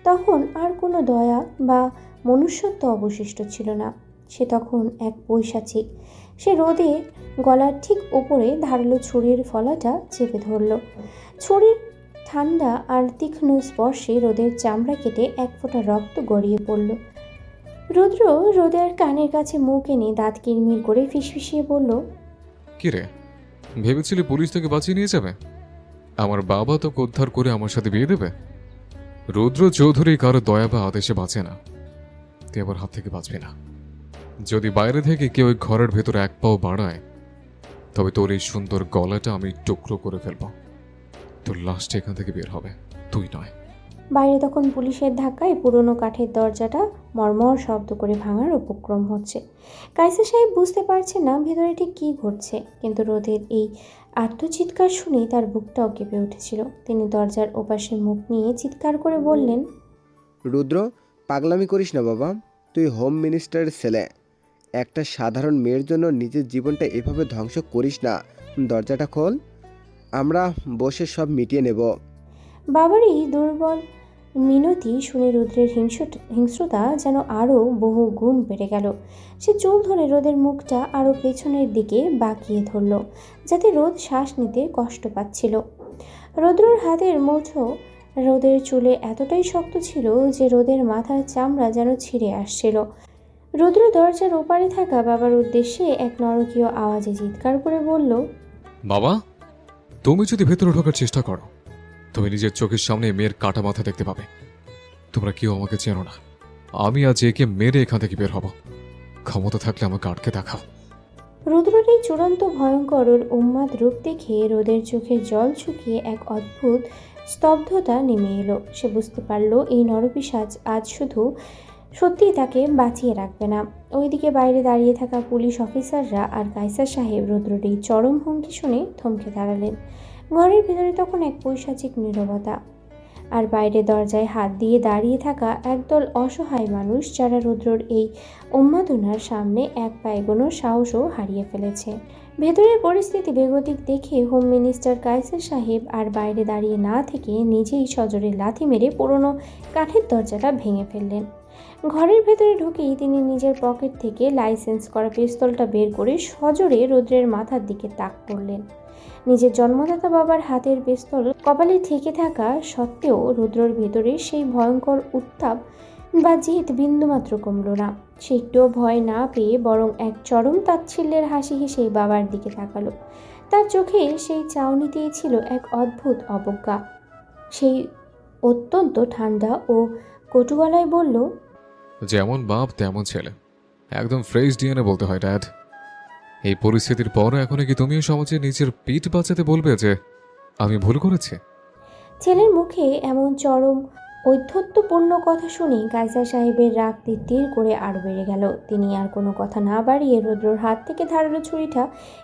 তখন আর কোনো দয়া বা মনুষ্যত্ব অবশিষ্ট ছিল না। সে তখন এক পৈশাচিক। সে রোদের গলার ঠিক ওপরে ধারালো ছুরির ফলাটা চেপে ধরল। ছুরির ঠান্ডা আর তীক্ষ্ণ স্পর্শে রোদের চামড়া কেটে এক ফোঁটা রক্ত গড়িয়ে পড়ল। রুদ্র রোদের কানের কাছে মুখ এনে দাঁত কিরমির করে ফিসফিসিয়ে বলল, কি রে, ভেবেছিলি পুলিশ তোকে বাঁচিয়ে নিয়ে যাবে? আমার বাবা তোকে উদ্ধার করে আমার সাথে বিয়ে দেবে? রুদ্র চৌধুরী কারো দয়া বা আদেশে বাঁচে না। তুই আবার হাত থেকে বাঁচবি না। যদি বাইরে থেকে কেউ ওই ঘরের ভেতরে এক পাও বাড়ায়, তবে তোর এই সুন্দর গলাটা আমি টুকরো করে ফেলবো। তোর লাশটা এখান থেকে বের হবে, তুই নয়। বাইরে তখন পুলিশের ধাক্কায় পুরনো কাঠের দরজাটা মর্মর শব্দ করে ভাঙার উপক্রম হচ্ছে। কাইসার সাহেব বুঝতে পারছেন না ভেতরে ঠিক কী ঘটছে, কিন্তু রোদের এই আর্তচিৎকার শুনে তার বুকটাও কেঁপে উঠেছিল। তিনি দরজার ওপাশে মুখ নিয়ে চিৎকার করে বললেন, রুদ্র, পাগলামি করিস না বাবা। তুই হোম মিনিস্টারের ছেলে। একটা সাধারণ মেয়ের জন্য নিজের জীবনটা এভাবে ধ্বংস করিস না। দরজাটা খোল, আমরা বসে সব মিটিয়ে নেব। বাবারই দুর্বল মিনতি শুনে রুদ্রের হিংস্রতা যেন আরও বহু গুণ বেড়ে গেল। সে চুল ধরে রোদের মুখটা আরও পেছনের দিকে বাঁকিয়ে ধরল, যাতে রোদ শ্বাস নিতে কষ্ট পাচ্ছিল। রৌদ্রর হাতের মুঠো রোদের চুলে এতটাই শক্ত ছিল যে রোদের মাথার চামড়া যেন ছিঁড়ে আসছিল। রুদ্র দরজার ওপারে থাকা বাবার উদ্দেশ্যে এক নরকীয় আওয়াজে চিৎকার করে বলল, বাবা, তুমি যদি ভেতরে ঢোকার চেষ্টা করো, তুমি নিজের চোখের সামনে মেয়ের কাটা মাথা দেখতে পাবে। তোমরা কেউ আমাকে চেনো না। আমি আজ একে মেরে এখান থেকে বের হব। ক্ষমতা থাকলে আমাকে আটকে দেখাও। রুদ্রের এই চূড়ান্ত ভয়ঙ্কর ওর উন্মাদ রূপ দেখে রোদের চোখের জল শুকিয়ে এক অদ্ভুত স্তব্ধতা নেমে এলো। সে বুঝতে পারল এই নরপিশাচ আজ শুধু সত্যিই তাকে বাঁচিয়ে রাখবে না। ওইদিকে বাইরে দাঁড়িয়ে থাকা পুলিশ অফিসাররা আর কাইসার সাহেব রুদ্রের এই চরম হুমকি শুনে থমকে দাঁড়ালেন। ঘরের ভেতরে তখন এক পৈশাচিক নীরবতা, আর বাইরে দরজায় হাত দিয়ে দাঁড়িয়ে থাকা একদল অসহায় মানুষ, যারা রুদ্রর এই উন্মাদনার সামনে এক পা এগোনোর সাহসও হারিয়ে ফেলেছে। ভেতরের পরিস্থিতি বেগতিক দেখে হোম মিনিস্টার কাইসার সাহেব আর বাইরে দাঁড়িয়ে না থেকে নিজেই সজোরে লাথি মেরে পুরনো কাঠের দরজাটা ভেঙে ফেললেন। ঘরের ভেতরে ঢুকেই তিনি নিজের পকেট থেকে লাইসেন্স করা পিস্তলটা বের করে সজোরে রুদ্রের মাথার দিকে তাক করলেন। নিজের জন্মদাতা বাবার হাতের পিস্তল কপালে ঠেকে থাকা সত্ত্বেও রুদ্রর ভেতরে সেই ভয়ঙ্কর উত্তাপ বা জেদ বিন্দুমাত্র কমল না। সে একটুও ভয় না পেয়ে বরং এক চরম তাচ্ছিল্যের হাসি হেসে বাবার দিকে তাকালো। তার চোখে সেই চাউনিতেই ছিল এক অদ্ভুত অবজ্ঞা। সেই অত্যন্ত ঠান্ডা ও কটু গলায় বলল, যেমন বাপ তেমন ছেলে। একদম ফ্রেশ ডিএনএ বলতে হয় ড্যাড। এই পরিস্থিতির পর এখনো কি তুমিও সমাজে নিজের পিঠ বাঁচাতে বলবে যে আমি ভুল করেছি? ছেলের মুখে এমন চরম ঔদ্ধত্যপূর্ণ কথা শুনে কাইসার সাহেবের রাগ তিত্তির করে আরও বেড়ে গেল। তিনি আর কোনো কথা না বাড়িয়ে রুদ্রর হাত থেকে ধারালো ছুরিটা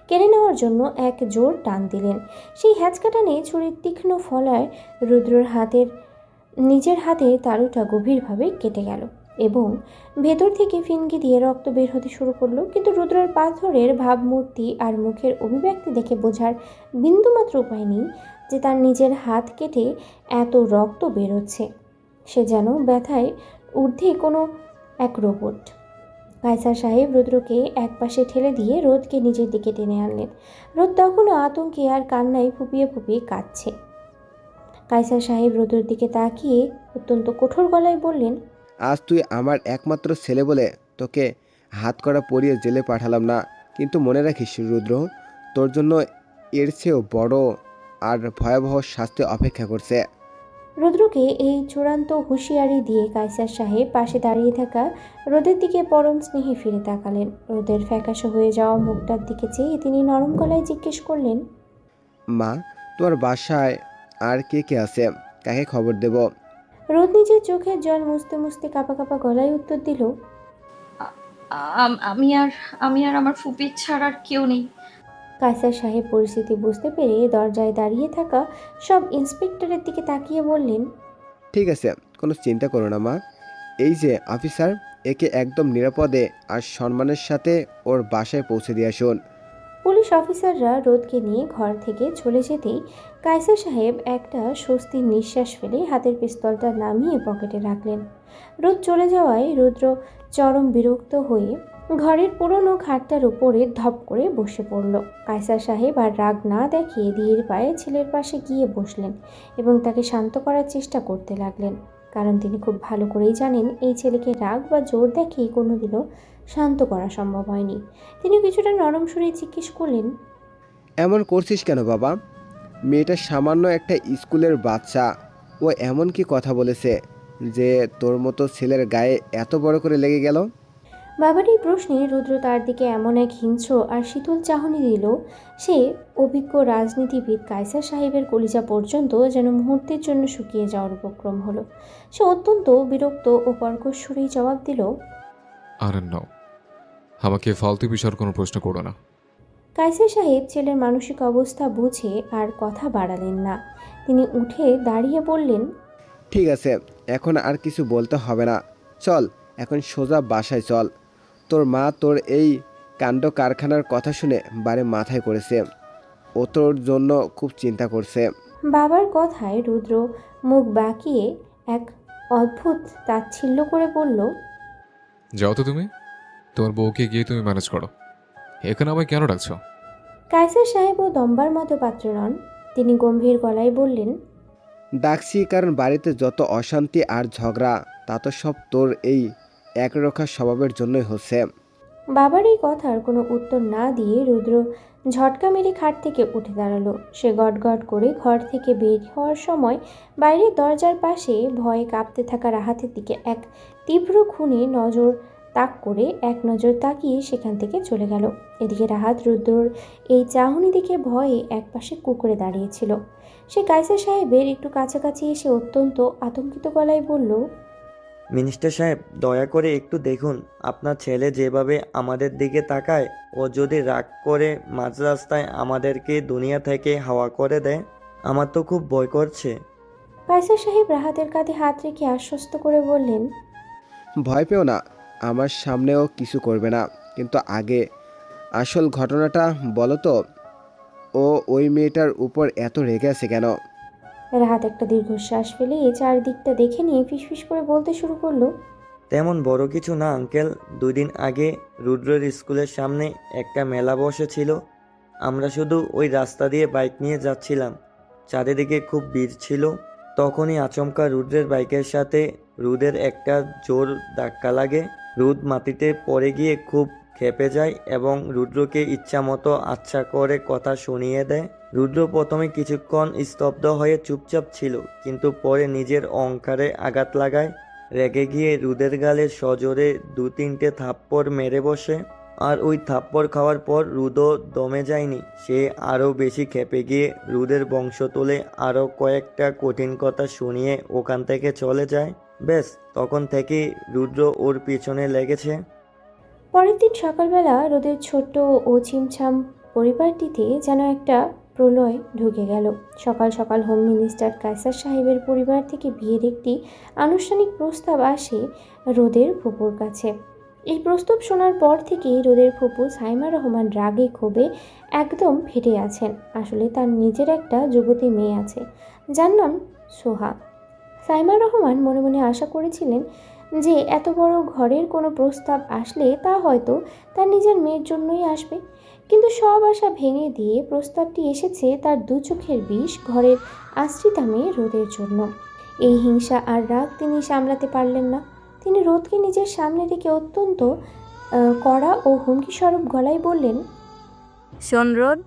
কেড়ে নেওয়ার জন্য এক জোর টান দিলেন। সেই হ্যাচকা টানে ছুরির তীক্ষ্ণ ফলায় রুদ্রর নিজের হাতের তালুটা গভীরভাবে কেটে গেল এবং ভেতর থেকে ফিনকি দিয়ে রক্ত বের হতে শুরু করলো। কিন্তু রুদ্রের পাথরের ভাবমূর্তি আর মুখের অভিব্যক্তি দেখে বোঝার বিন্দুমাত্র উপায় নেই যে তার নিজের হাত কেটে এত রক্ত বেরোচ্ছে। সে যেন ব্যথায় ঊর্ধ্বে কোনো এক রোবট। কাইসার সাহেব রুদ্রকে এক পাশে ঠেলে দিয়ে রোদকে নিজের দিকে টেনে আনলেন। রোদ তখনও আতঙ্কে আর কান্নায় ফুপিয়ে ফুপিয়ে কাঁদছে। কাইসার সাহেব রুদ্রের দিকে তাকিয়ে অত্যন্ত কঠোর গলায় বললেন, আজ তুই আমার একমাত্র ছেলে বলে তোকে হাত করা পরিয়ে জেলে পাঠালাম না, কিন্তু মনে রাখিস রুদ্র, তোর জন্য এর চেয়েও বড় আর ভয়াবহ শাস্তি অপেক্ষা করছে। রুদ্রকে এই চূড়ান্ত হুঁশিয়ারি দিয়ে কাইসার সাহেব পাশে দাঁড়িয়ে থাকা রোদের দিকে পরম স্নেহে ফিরে তাকালেন। রোদের ফ্যাকাশে হয়ে যাওয়া মুখটার দিকে চেয়ে তিনি নরম গলায় জিজ্ঞেস করলেন, মা, তোমার বাসায় আর কে কে আছে? কাকে খবর দেব? রোদ নিজের চোখের জল মুছতে মুছতে কাঁপা কাঁপা গলায় উত্তর দিল, আমি আর আমার ফুপি ছাড়া আর কেউ নেই। কাইসার সাহেব পরিস্থিতি বুঝতে পেরে দরজায় দাঁড়িয়ে থাকা সব ইন্সপেক্টরের দিকে তাকিয়ে বললেন, ঠিক আছে, কোনো চিন্তা করো না মা। এই যে অফিসার, একে একদম নিরাপদে আর সম্মানের সাথে ওর বাসায় পৌঁছে দিয়ে আসুন। পুলিশ অফিসাররা রোদকে নিয়ে ঘর থেকে চলে যেতেই কায়সার সাহেব একটা স্বস্তির নিঃশ্বাস ফেলে হাতের পিস্তলটা নামিয়ে পকেটে রাখলেন। রোদ চলে যাওয়ায় রুদ্র চরম বিরক্ত হয়ে ঘরের পুরনো খাটটার উপরে ধপ করে বসে পড়ল। কায়সার সাহেব আর রাগ না দেখিয়ে ধীর পায়ে ছেলের পাশে গিয়ে বসলেন এবং তাকে শান্ত করার চেষ্টা করতে লাগলেন, কারণ তিনি খুব ভালো করেই জানেন এই ছেলেকে রাগ বা জোর দেখিয়ে কোনোদিনও শান্ত করা সম্ভব হয়নি। তিনি কিছুটা নরম সুরে জিজ্ঞেস করলেন, এমন করছিস কেন বাবা? মেয়েটা সামান্য একটা স্কুলের বাচ্চা, ও এমন কি কথা বলেছে যে তোর মতো ছেলের গায়ে এত বড় করে লেগে গেল? বাবার এই প্রশ্নে রুদ্র তার দিকে এমন এক হিংস্র আর শীতল চাহনি দিল, সে অভিজ্ঞ রাজনীতিবিদ কায়সার সাহেবের কলিজা পর্যন্ত যেন মুহূর্তের জন্য শুকিয়ে যাওয়ার উপক্রম হলো। সে অত্যন্ত বিরক্ত ও কর্কশ সুরেই জবাব দিল, আর নাও, আমাকে ফালতু বিষয়ের কোনো প্রশ্ন করো না। কায়সার সাহেব ছেলের মানসিক অবস্থা বুঝে আর কথা বাড়ালেন না। তিনি উঠে দাঁড়িয়ে বললেন, ঠিক আছে, এখন আর কিছু বলতে হবে না, চল এখন সোজা বাসায় চল। তোর মা তোর এই কাণ্ড কারখানার কথা শুনে বারে মাথায় করেছে, ও তোর জন্য খুব চিন্তা করছে। বাবার কথায় রুদ্র মুখ বাঁকিয়ে এক অদ্ভুত তাচ্ছিল্য করে বলল, যাও তো তুমি, তোমার বউকে গিয়ে তুমি ম্যানেজ করো। এখানে আমায় কেন ডাকছো? কায়সার সাহেবও দম্বার মতো পাত্র নন। তিনি গম্ভীর গলায় বললেন, ডাকছি কারণ বাড়িতে যত অশান্তি আর ঝগড়া তা তো সব তোর এই একরোখা স্বভাবের জন্যই হচ্ছে। বাবার এই কথার কোনো উত্তর না দিয়ে রুদ্র ঝটকা মেরে খাট থেকে উঠে দাঁড়ালো। সে গটগট করে ঘর থেকে বের হওয়ার সময় বাইরের দরজার পাশে ভয়ে কাঁপতে থাকা রাহাতের দিকে এক তীব্র খুনে নজর তাক করে এক নজর তাকিয়ে সেখান থেকে চলে গেল। এদিকে রাহাত রুদ্রর এই চাহনি দেখে ভয়ে একপাশে কুঁকড়ে দাঁড়িয়েছিল। সে কায়সার সাহেবের একটু কাছাকাছি এসে অত্যন্ত আতঙ্কিত গলায় বলল, মিনিস্টার সাহেব, দয়া করে একটু দেখুন, আপনার ছেলে যেভাবে আমাদের দিকে তাকায়, ও যদি রাগ করে মাঝ রাস্তায় আমাদেরকে দুনিয়া থেকে হাওয়া করে দেয়, আমার তো খুব ভয় করছে। কায়সার সাহেব রাহাতের কাঁধে হাত রেখে আশ্বস্ত করে বললেন, ভয় পেও না, আমার সামনেও কিছু করবে না, কিন্তু আগে আসল ঘটনাটা বলো তো, ও ওই মেয়েটার উপর এত রেগে আছে কেন? রাহাত একটা দীর্ঘশ্বাস ফেলে চারদিকটা দেখে নিয়ে ফিসফিস করে বলতে শুরু করলো, তেমন বড় কিছু না আঙ্কেল, 2 দিন আগে রুদ্রের স্কুলের সামনে একটা মেলা বসেছিল। আমরা শুধু ওই রাস্তা দিয়ে বাইক নিয়ে যাচ্ছিলাম, চারিদিকে খুব ভিড় ছিল। তখনই আচমকা রুদ্রের বাইকের সাথে রুদের একটা জোর ধাক্কা লাগে। রুদ মাটিতে পড়ে গিয়ে খুব ক্ষেপে যায় এবং রুদ্রকে ইচ্ছামতো আচ্ছা করে কথা শুনিয়ে দেয়। রুদ্র প্রথমে কিছুক্ষণ স্তব্ধ হয়ে চুপচাপ ছিল, কিন্তু পরে নিজের অহংকারে আঘাত লাগায়। রেগে গিয়ে রুদের গালে সজোরে 2-3টে থাপ্পড় মেরে বসে। আর ওই থাপ্পড় খাওয়ার পর রুদও দমে যায়নি, সে আরও বেশি ক্ষেপে গিয়ে রুদের বংশ তুলে আরও কয়েকটা কঠিন কথা শুনিয়ে ওখান থেকে চলে যায়। ব্যাস, তখন থেকেই রুদ্র ওর পিছনে লেগেছে। পরের দিন সকালবেলা রোদের ছোট্ট ও ছিমছাম পরিবারটিতে যেন একটা প্রলয় ঢুকে গেল। সকাল সকাল হোম মিনিস্টার কায়সার সাহেবের পরিবার থেকে বিয়ের একটি আনুষ্ঠানিক প্রস্তাব আসে রোদের ফুপুর কাছে। এই প্রস্তাব শোনার পর থেকেই রোদের ফুপু সাইমা রহমান রাগে ক্ষোভে একদম ফেটে আছেন। আসলে তার নিজের একটা যুবতী মেয়ে আছে, যার নাম সোহা। সাইমা রহমান মনে মনে আশা করেছিলেন যে এত বড় ঘরের কোনো প্রস্তাব আসলে তা হয়তো তার নিজের মেয়ের জন্যই আসবে, কিন্তু সব আশা ভেঙে দিয়ে প্রস্তাবটি এসেছে তার 2 চোখের বিষ ঘরের আশ্রিতা মেয়ে রোদের জন্য। এই হিংসা আর রাগ তিনি সামলাতে পারলেন না। তিনি রোদকে নিজের সামনে রেখে অত্যন্ত কড়া ও হুমকিস্বরূপ গলায় বললেন, শোন রোদ,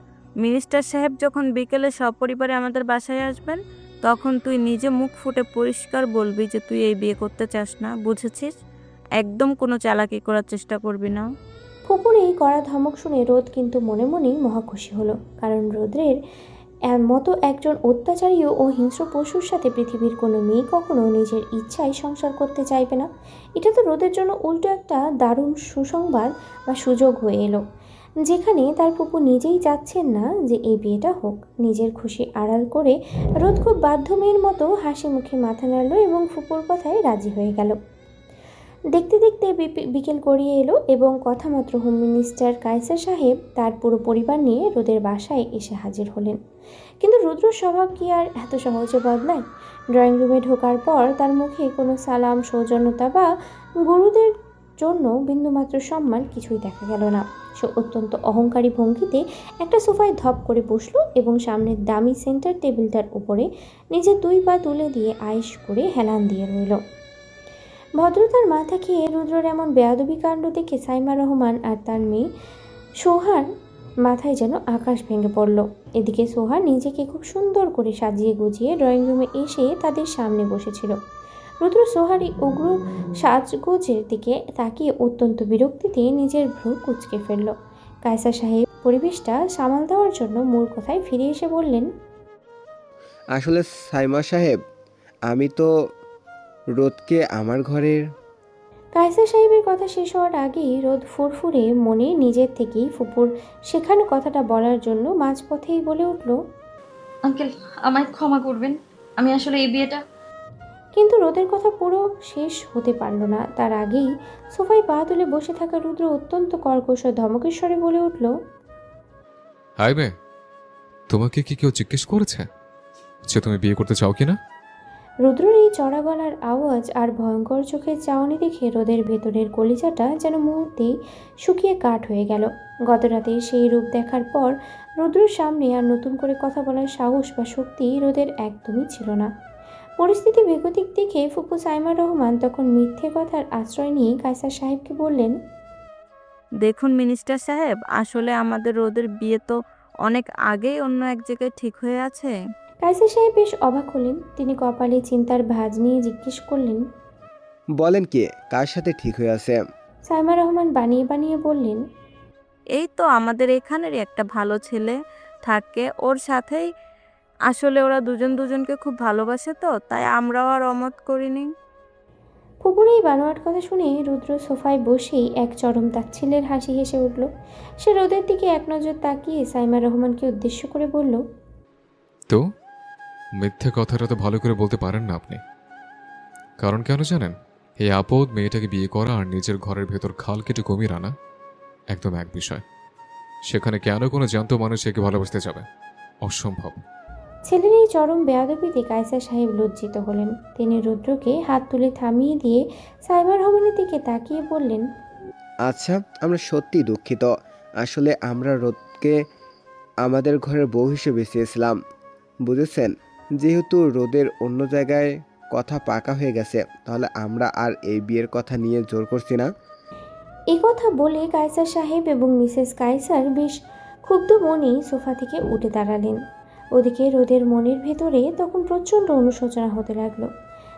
মিনিস্টার সাহেব যখন বিকেলে সপরিবারে আমাদের বাসায় আসবেন, তখন তুই নিজে মুখ ফুটে পরিষ্কার বলবি যে তুই এই বিয়ে করতে চাস না, বুঝেছিস? একদম কোনো চালাকি করার চেষ্টা করবি না। ফুপুর এই কড়া ধমক শুনে রোদ কিন্তু মনে মনেই মহা খুশি হলো, কারণ রোদের মতো একজন অত্যাচারী ও হিংস্র পশুর সাথে পৃথিবীর কোনো মেয়ে কখনো নিজের ইচ্ছায় সংসার করতে চাইবে না। এটা তো রোদের জন্য উল্টো একটা দারুণ সুসংবাদ বা সুযোগ হয়ে এলো, যেখানে তার ফুপু নিজেই চাচ্ছেন না যে এই বিয়েটা হোক। নিজের খুশি আড়াল করে রোদ খুব বাধ্য মেয়ের মতো হাসি মুখে মাথা নাড়ল এবং ফুপুর কথায় রাজি হয়ে গেল। দেখতে দেখতে বিকেল গড়িয়ে এলো এবং কথামাত্র হোম মিনিস্টার কায়সার সাহেব তার পুরো পরিবার নিয়ে রোদের বাসায় এসে হাজির হলেন। কিন্তু রুদ্রর স্বভাব কি আর এত সহজে বদলায়? ড্রয়িং রুমে ঢোকার পর তার মুখে কোনো সালাম, সৌজন্যতা বা গুরুদের জন্য বিন্দুমাত্র সম্মান কিছুই দেখা গেল না। সে অত্যন্ত অহংকারী ভঙ্গিতে একটা সোফায় ধপ করে বসলো এবং সামনের দামি সেন্টার টেবিলটার উপরে নিজের 2 পা তুলে দিয়ে আয়েশ করে হেলান দিয়ে রইল। ভদ্রতার মাথা খেয়ে রুদ্রর এমন বেয়াদবি কাণ্ড দেখে সাইমা রহমান আর তার মেয়ে সোহার মাথায় যেন আকাশ ভেঙে পড়ল। এদিকে সোহা নিজেকে খুব সুন্দর করে সাজিয়ে গুজিয়ে ড্রয়িং রুমে এসে তাদের সামনে বসেছিল। রুদ্র সোহার এই উগ্র সাজগোজের দিকে তাকিয়ে অত্যন্ত বিরক্তিতে নিজের ভ্রু কুঁচকে ফেলল। কায়সার সাহেব পরিবেশটা সামাল দেওয়ার জন্য মূল কথায় ফিরে এসে বললেন, আসলে সাইমা সাহেব, আমি তো রোদকে আমার ঘরের। কায়সার সাহেবের কথা শেষ হওয়ার আগেই রোদ ফুরফুরে মনে নিজের থেকেই ফুপুর শেখানো কথাটা বলার জন্য মাঝপথেই বলে উঠল, আঙ্কেল আমায় ক্ষমা করবেন, আমি আসলে এই বিয়েটা। কিন্তু রোদের কথা পুরো শেষ হতে পারল না। তার আগেই সোফায় পা তুলে বসে থাকা রুদ্র অত্যন্ত কর্কশ ধমকের স্বরে বলে উঠল, হাই মেয়ে, তোমাকে কি কেউ জিজ্ঞেস করেছে যে তুমি বিয়ে করতে চাও কিনা? রুদ্রর এই চড়া গলার আওয়াজ আর ভয়ঙ্কর চোখের চাউনি দেখে রোদের ভেতরের কলিজাটা যেন মুহূর্তেই শুকিয়ে কাঠ হয়ে গেল। গতরাতে সেই রূপ দেখার পর রুদ্রর সামনে আর নতুন করে কথা বলার সাহস বা শক্তি রোদের একদমই ছিল না। পরিস্থিতি বেগতিক দেখে ফুপু সাইমা রহমান তখন মিথ্যে কথার আশ্রয় নিয়ে কায়সার সাহেবকে বললেন, দেখুন মিনিস্টার সাহেব, আসলে আমাদের রোদের বিয়ে তো অনেক আগেই অন্য এক জায়গায় ঠিক হয়ে আছে। কায়সার সাহেব বেশ অবাক হলেন। তিনি কপালে চিন্তার ভাঁজ নিয়ে জিজ্ঞেস করলেন, বলেন কে, কার সাথে ঠিক হয়ে আছে? সাইমা রহমান বানিয়ে বানিয়ে বললেন, এই তো আমাদের এখানেরই একটা ভালো ছেলে থাকে, ওর সাথেই। আসলে ওরা দুজন দুজনকে খুব ভালোবাসে, তো তাই আমরাও আর অমত করিনি। ফুপুর এই বানোয়াট কথা শুনে রুদ্র সোফায় বসেই এক চরম তাচ্ছিল্যের হাসি হেসে উঠল। সে রোদের দিকে এক নজর তাকিয়ে সাইমা রহমানকে উদ্দেশ্য করে বলল, তো মিথ্যে কথাটা তো ভালো করে বলতে পারেন না আপনি। কারণ কেন জানেন? এই আপদ মেয়েটাকে বিয়ে করা আর নিজের ঘরের ভেতর খাল কেটে কুমির আনা একদম এক বিষয়। সেখানে কেন কোনো জ্যান্ত মানুষ একে ভালোবাসতে যাবে? অসম্ভব। ছেলের এই চরম বেয়াদবিতে কায়সার সাহেব লজ্জিত হলেন। তিনি রুদ্রকে হাত তুলে থামিয়ে দিয়ে সাইমা রহমানের দিকে তাকিয়ে বললেন, আচ্ছা, আমরা সত্যি দুঃখিত। আসলে আমরা রোদকে আমাদের ঘরের বউ হিসেবে চেয়েছিলাম, বুঝেছেন? যেহেতু রোদের অন্য জায়গায় কথা পাকা হয়ে গেছে, তাহলে আমরা আর এই বিয়ের কথা নিয়ে জোর করছি না। এই কথা বলে কায়সার সাহেব এবং মিসেস কায়সার বেশ ক্ষুব্ধ মনেই সোফা থেকে উঠে দাঁড়ালেন। ওদিকে রোদের মনের ভেতরে তখন প্রচণ্ড অনুশোচনা হতে লাগলো।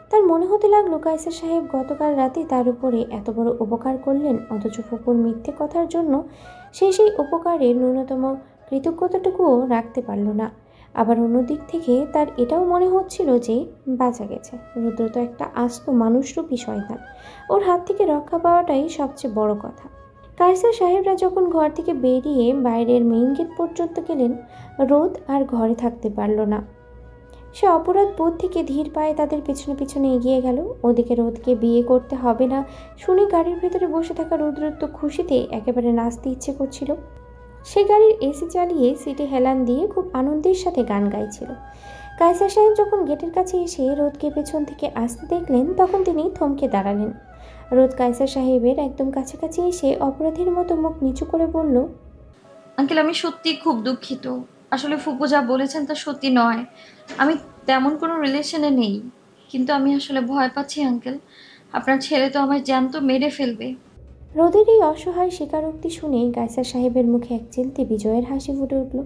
তার মনে হতে লাগলো কায়সার সাহেব গতকাল রাতে তার উপরে এত বড় উপকার করলেন, অথচ ফুপুর মিথ্যে কথার জন্য সেই উপকারের ন্যূনতম কৃতজ্ঞতাটুকুও রাখতে পারল না। আবার অন্যদিক থেকে তার এটাও মনে হচ্ছিল যে বাঁচা গেছে। রুদ্র তো একটা আস্ত মানুষরূপী শয়তান, ওর হাত থেকে রক্ষা পাওয়াটাই সবচেয়ে বড় কথা। কায়সার সাহেবরা যখন ঘর থেকে বেরিয়ে বাইরের মেইন গেট পর্যন্ত গেলেন, রোদ আর ঘরে থাকতে পারল না। সে অপরাধ বোধ থেকে ধীর পায়ে তাদের পিছনে পিছনে এগিয়ে গেল। ওদিকে রোদকে বিয়ে করতে হবে না শুনে গাড়ির ভেতরে বসে থাকা রুদ্র তো খুশিতে একেবারে নাচতে ইচ্ছে করছিল। সে গাড়ির এসি চালিয়ে সিটে হেলান দিয়ে খুব আনন্দের সাথে গান গাইছিল। কায়সার সাহেব যখন গেটের কাছে এসে রোদকে পেছন থেকে আসতে দেখলেন, তখন তিনি থমকে দাঁড়ালেন। রোদ কায়সার সাহেবের একদম কাছাকাছি এসে অপরাধীর মতো মুখ নিচু করে বলল, আঙ্কেল আমি সত্যি খুব দুঃখিত, আসলে ফুপু যা বলেছেন তা সত্যি নয়, আমি তেমন কোনো রিলেশনে নেই, কিন্তু আমি আসলে ভয় পাচ্ছি আঙ্কেল, আপনার ছেলে তো আমায় জ্যান্ত মেরে ফেলবে। রোদের এই অসহায় স্বীকারোক্তি শুনে কায়সার সাহেবের মুখে এক চিলতে বিজয়ের হাসি ফুটে উঠল।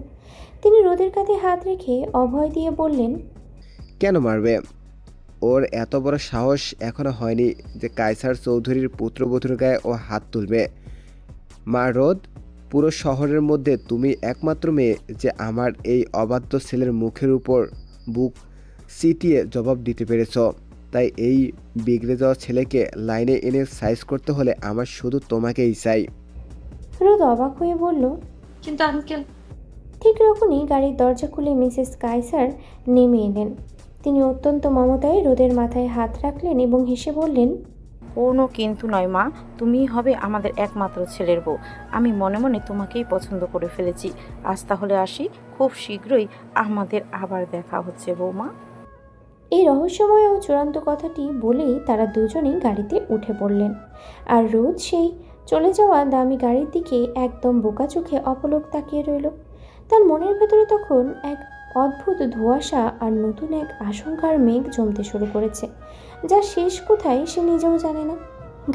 তিনি রোদের কাঁধে হাত রেখে অভয় দিয়ে বললেন, কেন মারবে? ওর এত বড় সাহস এখনো হয়নি যে কায়সার চৌধুরীর পুত্রবধূর গায়ে ও হাত তুলবে। মা রোদ, পুরো শহরের মধ্যে তুমি একমাত্র মেয়ে যে আমার এই অবাধ্য ছেলের মুখের উপর বুক চিতিয়ে জবাব দিতে পেরেছ। তাই এই বিগড়ে যাওয়া ছেলেকে লাইনে এনে সাইজ করতে হলে আমার শুধু তোমাকেই চাই। রোদ অবাক হয়ে বলল, কিন্তু আঙ্কেল। ঠিক তখনই গাড়ির দরজা খুলে মিসেস কায়সার নেমে এলেন। তিনি অত্যন্ত মমতায় রোদের মাথায় হাত রাখলেন এবং হেসে বললেন, কোনো কিন্তু নয় মা, তুমিই হবে আমাদের একমাত্র ছেলের বউ। আমি মনে মনে তোমাকেই পছন্দ করে ফেলেছি। আজ তাহলে আসি, খুব শীঘ্রই আমাদের আবার দেখা হচ্ছে বৌমা। এই রহস্যময় ও চূড়ান্ত কথাটি বলেই তারা দুজনেই গাড়িতে উঠে পড়লেন। আর রোদ সেই চলে যাওয়া দামি গাড়ির দিকে একদম বোকা চোখে অপলক তাকিয়ে রইল। তার মনের ভেতরে তখন এক অদ্ভুত ধোঁয়াশা আর নতুন এক আশঙ্কার মেঘ জমতে শুরু করেছে, যার শেষ কোথায় সে নিজেও জানে না।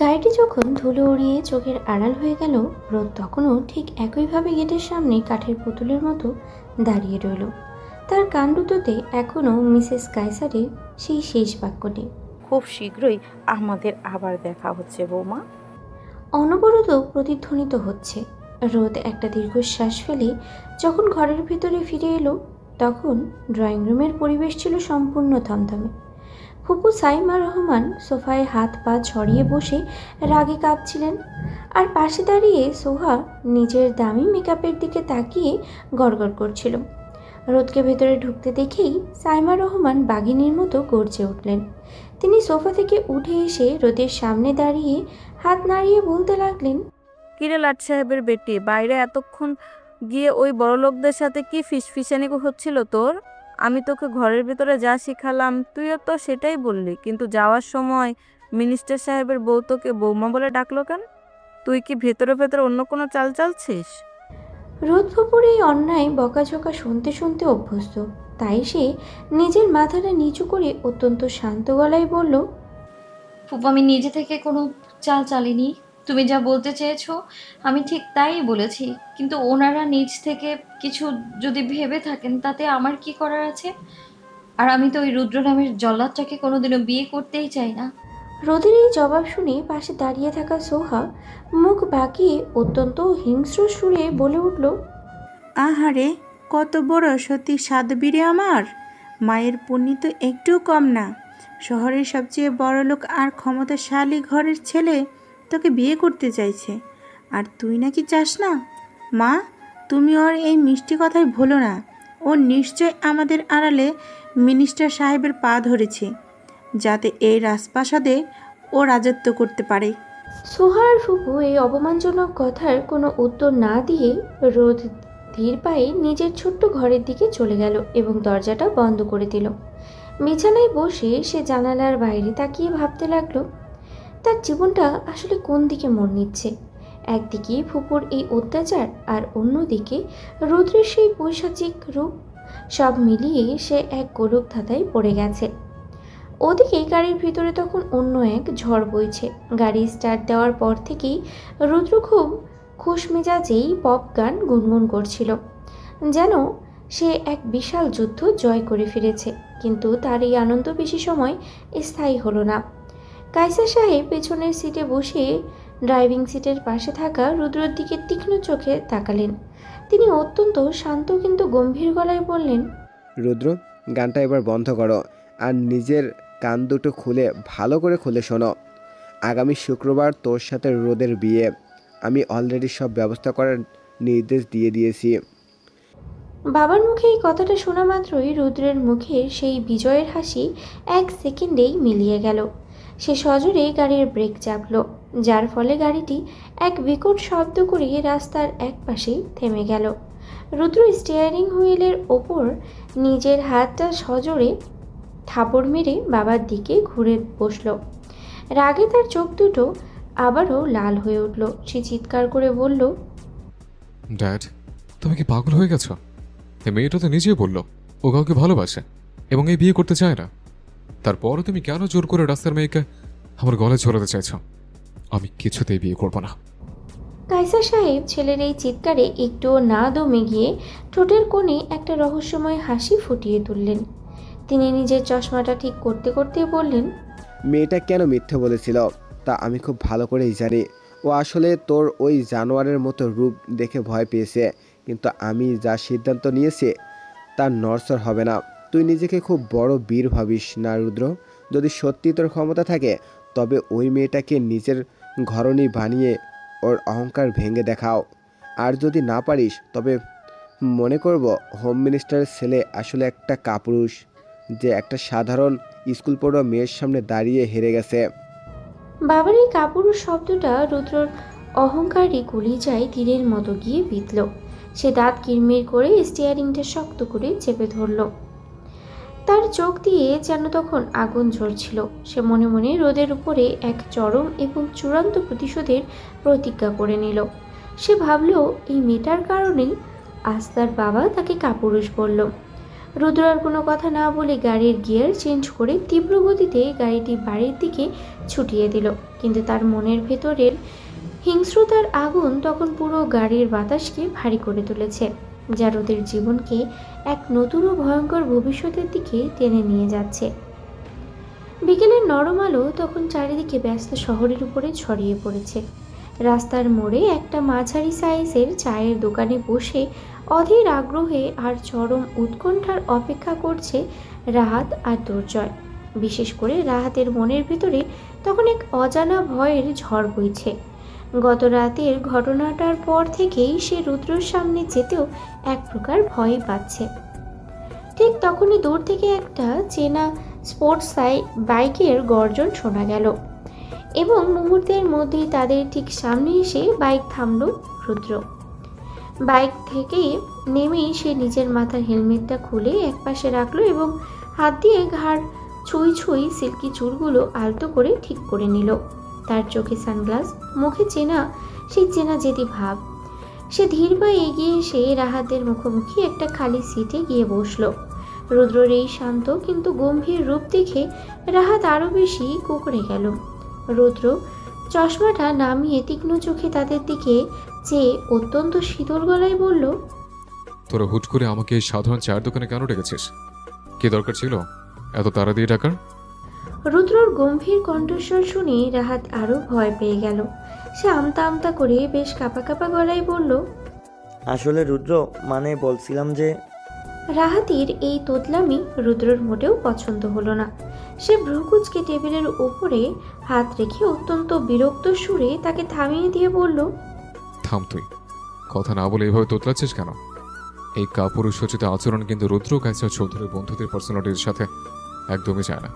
গাড়িটি যখন ধুলো উড়িয়ে চোখের আড়াল হয়ে গেল, রোদ তখনও ঠিক একইভাবে গেটের সামনে কাঠের পুতুলের মতো দাঁড়িয়ে রইল। তার কান দুটোতে এখনও মিসেস কায়সারের সেই শেষ বাক্যটি, খুব শীঘ্রই আমাদের আবার দেখা হচ্ছে বৌমা। অনবরত প্রতিধ্বনিত হচ্ছে। রোদ একটা দীর্ঘশ্বাস ফেলে যখন ঘরের ভিতরে ফিরে এলো, তখন ড্রয়িং রুমের পরিবেশ ছিল সম্পূর্ণ থমথমে। ফুপু সাইমা রহমান সোফায় হাত পা ছড়িয়ে বসে রাগে কাঁপছিলেন, আর পাশে দাঁড়িয়ে সোহা নিজের দামি মেকআপের দিকে তাকিয়ে গড়গড় করছিল। রোদকে ভেতরে ঢুকতে দেখেই সাইমা রহমান বাঘিনীর মতো গর্জে উঠলেন। তিনি সোফা থেকে উঠে এসে রোদের সামনে দাঁড়িয়ে হাত নাড়িয়ে বলতে লাগলেন, কিরে লাট সাহেবের বেটি, বাইরে এতক্ষণ গিয়ে ওই বড়লোকদের সাথে কি ফিসফিসানি হচ্ছিল তোর? আমি তোকে ঘরের ভিতরে যা শিখালাম তুইও তো সেটাই বললি, কিন্তু যাওয়ার সময় মিনিস্টার সাহেবের বউ তোকে বৌমা বলে ডাকলো কেন? তুই কি ভেতরে ভেতরে অন্য কোনো চাল চালছিস? রোদ ফুপুর এই অন্যায় বকাঝকা শুনতে শুনতে অভ্যস্ত, তাই সে নিজের মাথাটা নিচু করে অত্যন্ত শান্ত গলায় বলল, ফুপু, আমি নিজে থেকে কোনো চাল চালিনি। তুমি যা বলতে চেয়েছো আমি ঠিক তাই বলেছি, কিন্তু ওনারা নিজ থেকে কিছু যদি ভেবে থাকেন তাতে আমার কি করার আছে? আর আমি তো ওই রুদ্র নামের জল্লাদটাকে কোনোদিনও বিয়ে করতেই চাই না। রোদের এই জবাব শুনে পাশে দাঁড়িয়ে থাকা সোহা মুখ বাঁকিয়ে অত্যন্ত হিংস্র সুরে বলে উঠল, আহারে, কত বড় সত্যি সাধবীরে আমার! মায়ের পুণ্যি তো একটু কম না। শহরের সবচেয়ে বড়লোক আর ক্ষমতাশালী ঘরের ছেলে তোকে বিয়ে করতে চাইছে, আর তুই নাকি চাস না? মা, তুমি ওর এই মিষ্টি কথাই ভুলো না। ও নিশ্চয় আমাদের আড়ালে মিনিস্টার সাহেবের পা ধরেছে, যাতে এই রাজপ্রাসাদে ও রাজত্ব করতে পারে। সোহা আর ফুপু এই অপমানজনক কথার কোনো উত্তর না দিয়ে রোদ ধীর পায়ে নিজের ছোট্ট ঘরের দিকে চলে গেল এবং দরজাটা বন্ধ করে দিল। বিছানায় বসে সে জানালার বাইরে তাকিয়ে ভাবতে লাগলো, তার জীবনটা আসলে কোন দিকে মোড় নিচ্ছে। একদিকে ফুপুর এই অত্যাচার আর অন্যদিকে রুদ্রের সেই পৈশাচিক রূপ, সব মিলিয়ে সে এক গোলক ধাঁধায় পড়ে গেছে। ওদিকে গাড়ির ভিতরে তখন অন্য এক ঝড় বইছে। গাড়ি স্টার্ট দেওয়ার পর থেকেই রুদ্র খুব খুশ মেজাজেই পপ গান গুনগুন করছিল, যেন সে এক বিশাল যুদ্ধ জয় করে ফিরেছে। কিন্তু তার এই আনন্দ বেশি সময় স্থায়ী হলো না। কায়সার সাহেব পেছনের সিটে বসে ড্রাইভিং সিটের পাশে থাকা রুদ্রর দিকে তীক্ষ্ণ চোখে তাকালেন। তিনি অত্যন্ত শান্ত কিন্তু গম্ভীর গলায় বললেন, রুদ্র, গানটা এবার বন্ধ করো আর নিজের কান দুটো খুলে ভালো করে খুলে শোনো। আগামী শুক্রবার তোর সাথে রোদের বিয়ে। আমি অলরেডি সব ব্যবস্থা করার নির্দেশ দিয়ে দিয়েছি। বাবার মুখে এই কথাটা শোনা মাত্রই রুদ্রের মুখের সেই বিজয়ের হাসি এক সেকেন্ডেই মিলিয়ে গেল। সে সজোরে গাড়ির ব্রেক চাপল, যার ফলে গাড়িটি এক বিকট শব্দ করে রাস্তার এক পাশে থেমে গেল। রুদ্র স্টিয়ারিং হুইলের ওপর নিজের হাতটা সজোরে থাপড় মেরে বাবার দিকে ঘুরে বসল। রাগে তার চোখ দুটো আবারও লাল হয়ে উঠল। সে চিৎকার করে বলল, ড্যাড, তুমি কি পাগল হয়ে গেছো? এই মেয়েটা তো নিজেই বললো ও কাউকে ভালোবাসে এবং এই বিয়ে করতে চায় না। তারপরও তুমি কেন জোর করে রাস্তার মেয়েকে আমার গলায় ঝোলাতে চাইছো? আমি কিছুতেই বিয়ে করবো না। কায়সার সাহেব ছেলের এই চিৎকারে একটুও না দমে গিয়ে ঠোঁটের কোণে একটা রহস্যময় হাসি ফুটিয়ে তুললেন। তিনি নিজের চশমাটা ঠিক করতে করতে বললেন, মেয়েটা কেন মিথ্যে বলেছিল তা আমি খুব ভালো করেই জানি। ও আসলে তোর ওই জানোয়ারের মতো রূপ দেখে ভয় পেয়েছে, কিন্তু আমি যা সিদ্ধান্ত নিয়েছি তার নড়চড় হবে না। তুই নিজেকে খুব বড় বীর ভাবিস না রুদ্র? যদি সত্যি তোর ক্ষমতা থাকে তবে ওই মেয়েটাকে নিজের ঘরণী বানিয়ে ওর অহংকার ভেঙে দেখাও। আর যদি না পারিস তবে মনে করব হোম মিনিস্টারের ছেলে আসলে একটা কাপুরুষ, যে একটা সাধারণ স্কুল পড়ুয়া মেয়ের সামনে দাঁড়িয়ে হেরে গেছে। বাবার এই কাপুরুষ শব্দটা রুদ্রর অহংকারী কলিজায় তীরের মতো গিয়ে বিঁধল। সে দাঁত কিরমির করে স্টিয়ারিংটা শক্ত করে চেপে ধরল। তার চোখ দিয়ে যেন তখন আগুন ঝরছিল। সে মনে মনে রোদের উপরে এক চরম এবং চূড়ান্ত প্রতিশোধের প্রতিজ্ঞা করে নিল। সে ভাবল এই মেয়েটার কারণেই আজ তার বাবা তাকে কাপুরুষ বলল। রুদ্র আর কোনো কথা না বলে গাড়ির গিয়ার চেঞ্জ করে তীব্র গতিতে গাড়িটি বাড়ির দিকে ছুটিয়ে দিল। কিন্তু তার মনের ভেতরের হিংস্রতার আগুন তখন পুরো গাড়ির বাতাসকে ভারী করে তুলেছে, যা রোদের জীবনকে এক নতুন ও ভয়ঙ্কর ভবিষ্যতের দিকে টেনে নিয়ে যাচ্ছে। বিকেলের নরম আলো তখন চারিদিকে ব্যস্ত শহরের উপরে ছড়িয়ে পড়েছে। রাস্তার মোড়ে একটা মাঝারি সাইজের চায়ের দোকানে বসে অধীর আগ্রহে আর চরম উৎকণ্ঠার অপেক্ষা করছে রাহাত আর দুর্জয়। বিশেষ করে রাহাতের মনের ভিতরে তখন এক অজানা ভয়ের ঝড় বইছে। গত রাতের ঘটনাটার পর থেকেই সে রুদ্রর সামনে যেতেও এক প্রকার ভয় পাচ্ছে। ঠিক তখনই দূর থেকে একটা চেনা স্পোর্টস বাইকের গর্জন শোনা গেল এবং মুহূর্তের মধ্যেই তাদের ঠিক সামনে এসে বাইক থামল। রুদ্র বাইক থেকে নেমেই সে নিজের মাথার হেলমেটটা খুলে একপাশে রাখলো এবং হাত দিয়ে ঘাড় ছুঁই ছুঁই সিল্কি চুলগুলো আলতো করে ঠিক করে নিল। তার চোখে সানগ্লাস, মুখে সেই চেনা যেদি ভাব। সে ধীর পায়ে এগিয়ে এসে রাহাতের মুখোমুখি একটা খালি সিটে গিয়ে বসলো। রুদ্রর এই শান্ত কিন্তু গম্ভীর রূপ দেখে রাহাত আরো বেশি কুঁকড়ে গেল। রুদ্র চশমাটা নামিয়ে তীক্ষ্ণ চোখে তাদের দিকে চেয়ে অত্যন্ত শীতল গলায় বলল, তোরা হুট করে আমাকে এই সাধারণ চায়ের দোকানে কেন ডেকেছিস? কি দরকার ছিল এত তাড়া দিয়ে ডাকার? রুদ্রর গম্ভীর কণ্ঠস্বর শুনে রাহাত আরো ভয় পেয়ে গেল। সে আমতা আমতা করে বেশ কাঁপা কাঁপা গলায় বলল, আসলে রুদ্র, মানে বলছিলাম যে রাহাতের এই তোতলামি রুদ্রর মোটেও পছন্দ হলো না। সে ভ্রুকুচকে টেবিলের উপরে হাত রেখে অত্যন্ত বিরক্ত সুরে তাকে থামিয়ে দিয়ে বলল, থাম তুই, কথা না বলে এভাবে তোতলাচ্ছিস কেন? এই কাপুরুষোচিত আচরণ কিন্তু রুদ্র কাইসার চৌধুরীর বন্ধুদের পার্সোনালিটির সাথে একদমই যায় না।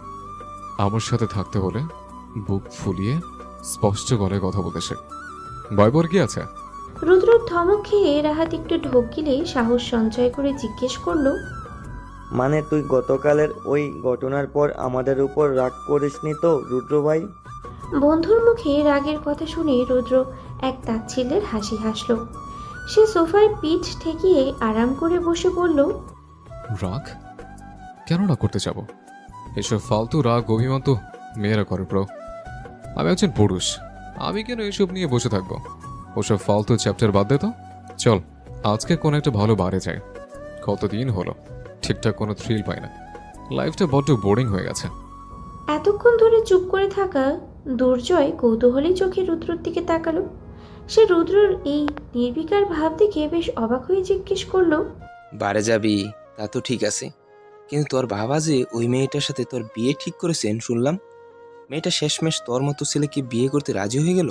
আমার সাথে থাকতে হলে বুক ফুলিয়ে স্পষ্ট গলায় কথা বলতে শেখ। ভয়বর কি আছে? রুদ্র ধমক খেয়ে রাহাত একটু ঢোক গিলে সাহস সঞ্চয় করে জিজ্ঞেস করলো, মানে তুই গতকালের ওই ঘটনার পর আমাদের উপর রাগ করিসনি তো রুদ্র ভাই? বন্ধুর মুখে রাগের কথা শুনে রুদ্র এক তাচ্ছিল্যের হাসি হাসল। সে সোফায় পিঠ ঠেকিয়ে আরাম করে বসে বলল, রাগ কেন না করতে যাব? এসব ফালতু রাগ অভিমান তো মেয়েরা করে ব্রো। আমি একজন পুরুষ, আমি কেন এসব নিয়ে বসে থাকবো? ওসব ফালতু চ্যাপ্টার বাদ দে তো। চল আজকে কোনো একটা ভালো বারে যাই। কতদিন হলো ঠিকঠাক কোনো থ্রিল পাই না। লাইফটা বড্ড বোরিং হয়ে গেছে। এতক্ষণ ধরে চুপ করে থাকা দুর্জয় কৌতূহলী চোখে রুদ্রর দিকে তাকালো। সে রুদ্রর এই নির্বিকার ভাব দেখে বেশ অবাক হয়ে জিজ্ঞেস করলো, বারে যাবি তা তো ঠিক আছে, কিন্তু তোর বাবা যে ওই মেয়েটার সাথে তোর বিয়ে ঠিক করেছেন শুনলাম। মেয়েটা শেষমেশ তোর মতো ছেলেকে বিয়ে করতে রাজি হয়ে গেল?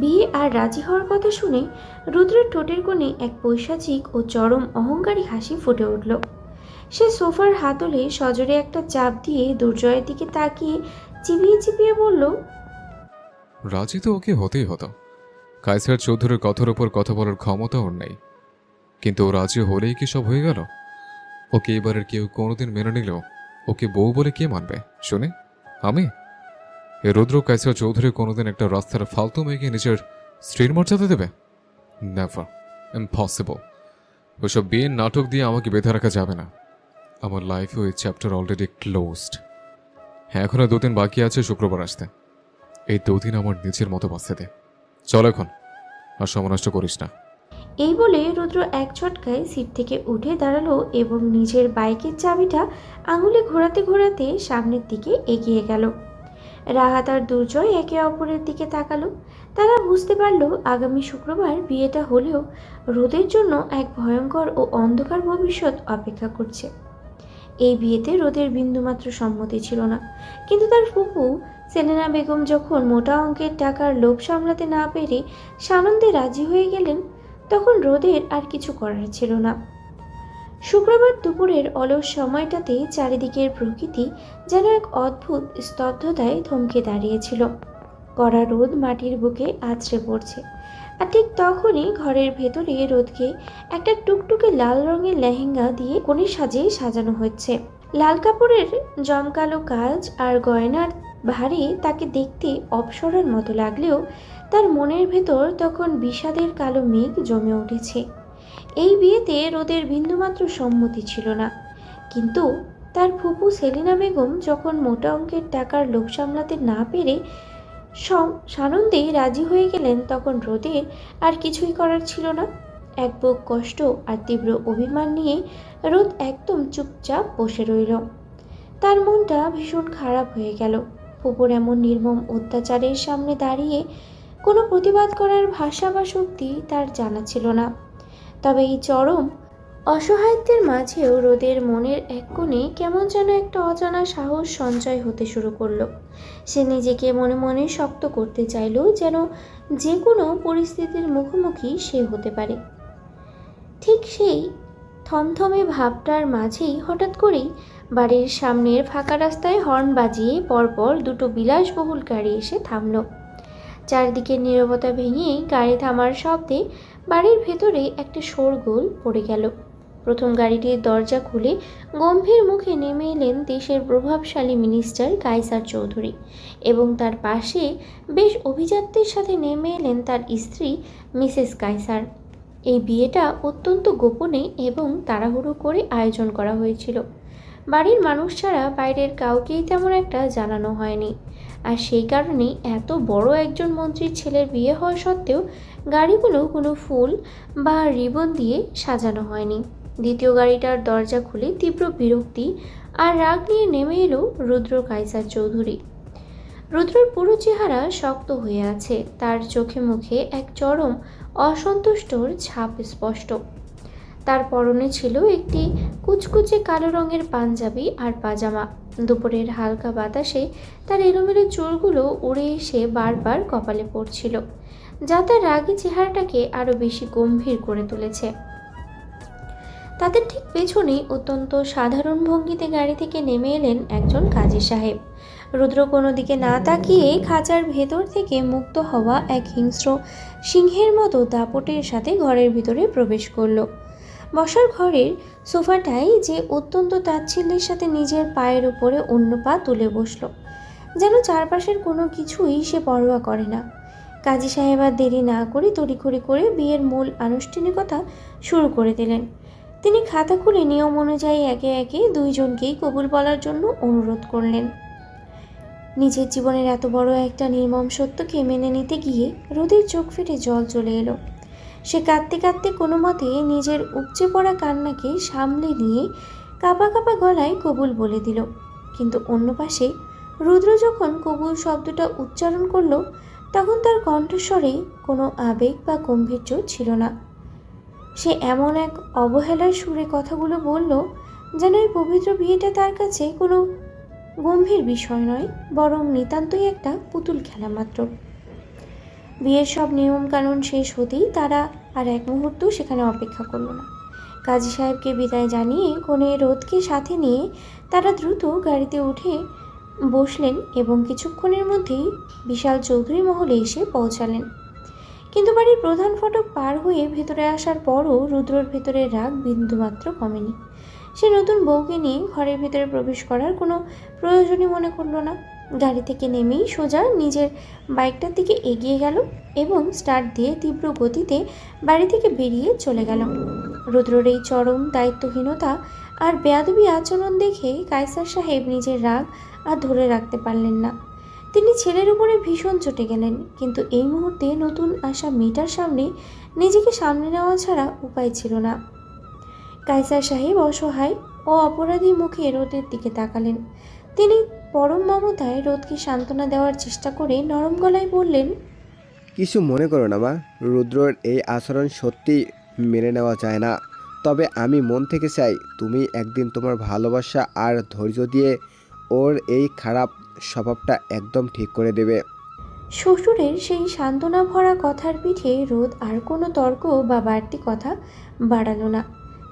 বিয়ে আর রাজি হওয়ার কথা শুনে রুদ্রের ঠোঁটের কোণে এক পৈশাচিক ও চরম অহংকারী হাসি ফুটে উঠল। সে সোফার হাতলে সজোরে একটা চাপ দিয়ে দুর্জয়ের দিকে তাকিয়ে চিবিয়ে চিবিয়ে বলল, রাজি তো ওকে হতেই হতো। কাইসার চৌধুরীর কথার উপর কথা বলার ক্ষমতা ওর নেই, কিন্তু ও রাজি হলেই কি সব হয়ে গেল? ওকে এবারের কেউ কোনোদিন মেনে নিলেও ওকে বউ বলে কে মানবে শুনে? আমি? এ রুদ্র কাইসার চৌধুরী কোনোদিন একটা রাস্তার ফালতু মেয়েকে নিজের স্ত্রীর মর্যাদা দেবে? Never, impossible. ওইসব বিয়ের নাটক দিয়ে আমাকে বেঁধে রাখা যাবে না। আমার লাইফে ওই চ্যাপ্টার অলরেডি ক্লোজড। হ্যাঁ, এখনো 2 দিন বাকি আছে শুক্রবার আসতে। এই 2 দিন আমার নিজের মতো বাঁচতে দে। চল এখন, আর সময় নষ্ট করিস না। এই বলে রুদ্র এক ঝটকায় সিট থেকে উঠে দাঁড়ালো এবং নিজের বাইকের চাবিটা আঙুলে ঘোরাতে ঘোরাতে সামনের দিকে এগিয়ে গেল। রাহাত আর দুর্জয় একে অপরের দিকে তাকালো। তারা বুঝতে পারল আগামী শুক্রবার বিয়েটা হলেও রোদের জন্য এক ভয়ঙ্কর ও অন্ধকার ভবিষ্যৎ অপেক্ষা করছে। এই বিয়েতে রোদের বিন্দুমাত্র সম্মতি ছিল না, কিন্তু তার ফুপু সেলেনা বেগম যখন মোটা অঙ্কের টাকার লোভ সামলাতে না পেরে সানন্দে রাজি হয়ে গেলেন, তখন রোদের আর কিছু করার ছিল না। শুক্রবার দুপুরের অলস সময়টাতে চারিদিকের প্রকৃতি যেন এক অদ্ভুত স্তব্ধতায় থমকে দাঁড়িয়েছিল। কড়া রোদ মাটির বুকে আছড়ে পড়ছে। আর ঠিক তখনই ঘরের ভেতরে রোদকে একটা টুকটুকে লাল রঙের লেহেঙ্গা দিয়ে কোণে সাজিয়ে সাজানো হচ্ছে। লাল কাপড়ের জমকালো কাজ আর গয়নার ভারে তাকে দেখতে অপসরার মতো লাগলেও তার মনের ভেতর তখন বিষাদের কালো মেঘ জমে উঠেছে। এই বিয়েতে রোদের বিন্দুমাত্র সম্মতি ছিল না, কিন্তু তার ফুপু সেলিনা বেগম যখন মোটা অঙ্কের টাকার লোভ সামলাতে না পেরে সানন্দেই রাজি হয়ে গেলেন, তখন রোদের আর কিছুই করার ছিল না। এক বুক কষ্ট আর তীব্র অভিমান নিয়ে রোদ একদম চুপচাপ বসে রইল। তার মনটা ভীষণ খারাপ হয়ে গেল। ফুপুর এমন নির্মম অত্যাচারের সামনে দাঁড়িয়ে কোনো প্রতিবাদ করার ভাষা বা শক্তি তার জানা ছিল না। তবে এই চরম অসহায়ত্বের মাঝেও রোদের মনের এক কোণে কেমন যেন একটা অজানা সাহস সঞ্চয় হতে শুরু করলো। সে নিজেকে মনে মনে শক্ত করতে চাইল, যেন যে কোনো পরিস্থিতির মুখোমুখি সে হতে পারে। ঠিক সেই থমথমে ভাবটার মাঝেই হঠাৎ করেই বাড়ির সামনের ফাঁকা রাস্তায় হর্ন বাজিয়ে পরপর দুটো বিলাসবহুল গাড়ি এসে থামল। চারদিকে নীরবতা ভেঙে গাড়ি থামার শব্দে বাড়ির ভেতরে একটা শোরগোল পড়ে গেল। প্রথম গাড়িটির দরজা খুলে গম্ভীর মুখে নেমে এলেন দেশের প্রভাবশালী মিনিস্টার কায়সার চৌধুরী, এবং তার পাশে বেশ অভিজাত্যের সাথে নেমে এলেন তার স্ত্রী মিসেস কায়সার। এই বিয়েটা অত্যন্ত গোপনে এবং তাড়াহুড়ো করে আয়োজন করা হয়েছিল। বাড়ির মানুষ ছাড়া বাইরের কাউকেই তেমন একটা জানানো হয়নি, আর সেই কারণেই এত বড় একজন মন্ত্রীর ছেলের বিয়ে হওয়া সত্ত্বেও গাড়িগুলো কোনো ফুল বা রিবন দিয়ে সাজানো হয়নি। দ্বিতীয় গাড়িটার দরজা খুলে তীব্র বিরক্তি আর রাগ নিয়ে নেমে এলো রুদ্র কায়সার চৌধুরী। রুদ্রর পুরো চেহারা শক্ত হয়ে আছে, তার চোখে মুখে এক চরম অসন্তুষ্টর ছাপ স্পষ্ট। তার পরনে ছিল একটি কুচকুচে কালো রঙের পাঞ্জাবি আর পাজামা। দুপুরের হালকা বাতাসে তার এলোমেলো চুলগুলো উড়ে এসে বারবার কপালে পড়ছিল, যা তার রাগী চেহারাটাকে আরো বেশি গম্ভীর করে তুলেছে। তাদের ঠিক পেছনেই অত্যন্ত সাধারণ ভঙ্গিতে গাড়ি থেকে নেমে এলেন একজন কাজী সাহেব। রুদ্র কোনো দিকে না তাকিয়ে খাঁচার ভেতর থেকে মুক্ত হওয়া এক হিংস্র সিংহের মতো দাপটের সাথে ঘরের ভিতরে প্রবেশ করলো। বসার ঘরের সোফাটায় যে অত্যন্ত তাচ্ছিল্যের সাথে নিজের পায়ের উপরে অন্য পা তুলে বসলো, যেন চারপাশের কোনো কিছুই সে পরোয়া করে না। কাজী সাহেব আর দেরি না করে তড়িঘড়ি করে বিয়ের মূল আনুষ্ঠানিকতা শুরু করে দিলেন। তিনি খাতা খুলে নিয়ম অনুযায়ী একে একে দুইজনকেই কবুল বলার জন্য অনুরোধ করলেন। নিজের জীবনের এত বড় একটা নির্মম সত্যকে মেনে নিতে গিয়ে রোদের চোখ ফেটে জল চলে এলো। সে কাঁদতে কাঁদতে কোনো মতে নিজের উপচে পড়া কান্নাকে সামলে নিয়ে কাঁপা কাঁপা গলায় কবুল বলে দিল। কিন্তু অন্য পাশে রুদ্র যখন কবুল শব্দটা উচ্চারণ করলো, তখন তার কণ্ঠস্বরে কোনো আবেগ বা গম্ভীর্য ছিল না। সে এমন এক অবহেলার সুরে কথাগুলো বলল, যেন এই পবিত্র বিয়েটা তার কাছে কোনো গম্ভীর বিষয় নয়, বরং নিতান্তই একটা পুতুল খেলা মাত্র। বিয়ের সব নিয়মকানুন শেষ হতেই তারা আর এক মুহূর্ত সেখানে অপেক্ষা করল না। কাজী সাহেবকে বিদায় জানিয়ে কনে রোদকে সাথে নিয়ে তারা দ্রুত গাড়িতে উঠে বসলেন এবং কিছুক্ষণের মধ্যেই বিশাল চৌধুরী মহলে এসে পৌঁছালেন। কিন্তু বাড়ির প্রধান ফটক পার হয়ে ভেতরে আসার পরও রুদ্রর ভেতরের রাগ বিন্দুমাত্র কমেনি। সে নতুন বউকে নিয়ে ঘরের ভেতরে প্রবেশ করার কোনো প্রয়োজনই মনে করল না। গাড়ি থেকে নেমেই সোজা নিজের বাইকটার দিকে এগিয়ে গেল এবং স্টার্ট দিয়ে তীব্র গতিতে বাড়ি থেকে বেরিয়ে চলে গেল। রুদ্রর এই চরম দায়িত্বহীনতা আর বেয়াদবি আচরণ দেখে কায়সার সাহেব নিজের রাগ আর ধরে রাখতে পারলেন না। তিনি ছেলের উপরে ভীষণ চটে গেলেন, কিন্তু এই মুহূর্তে নতুন আসা মেয়েটার সামনে নিজেকে সামনে নেওয়া ছাড়া উপায় ছিল না। কায়সার সাহেব অসহায় ও অপরাধী মুখে রোদের দিকে তাকালেন। তিনি পরম মমতায় রোদকে সান্ত্বনা দেওয়ার চেষ্টা করে নরম গলায় বললেন, কিছু মনে করো না মা, রুদ্রর এই আচরণ সত্যি মেনে নেওয়া যায় না। তবে আমি মন থেকে চাই তুমি একদিন তোমার ভালোবাসা আর ধৈর্য দিয়ে ওর এই খারাপ স্বভাবটা একদম ঠিক করে দেবে। শ্বশুরের সেই সান্ত্বনা ভরা কথার পিঠে রোদ আর কোনো তর্ক বা বাড়তি কথা বাড়ালো না।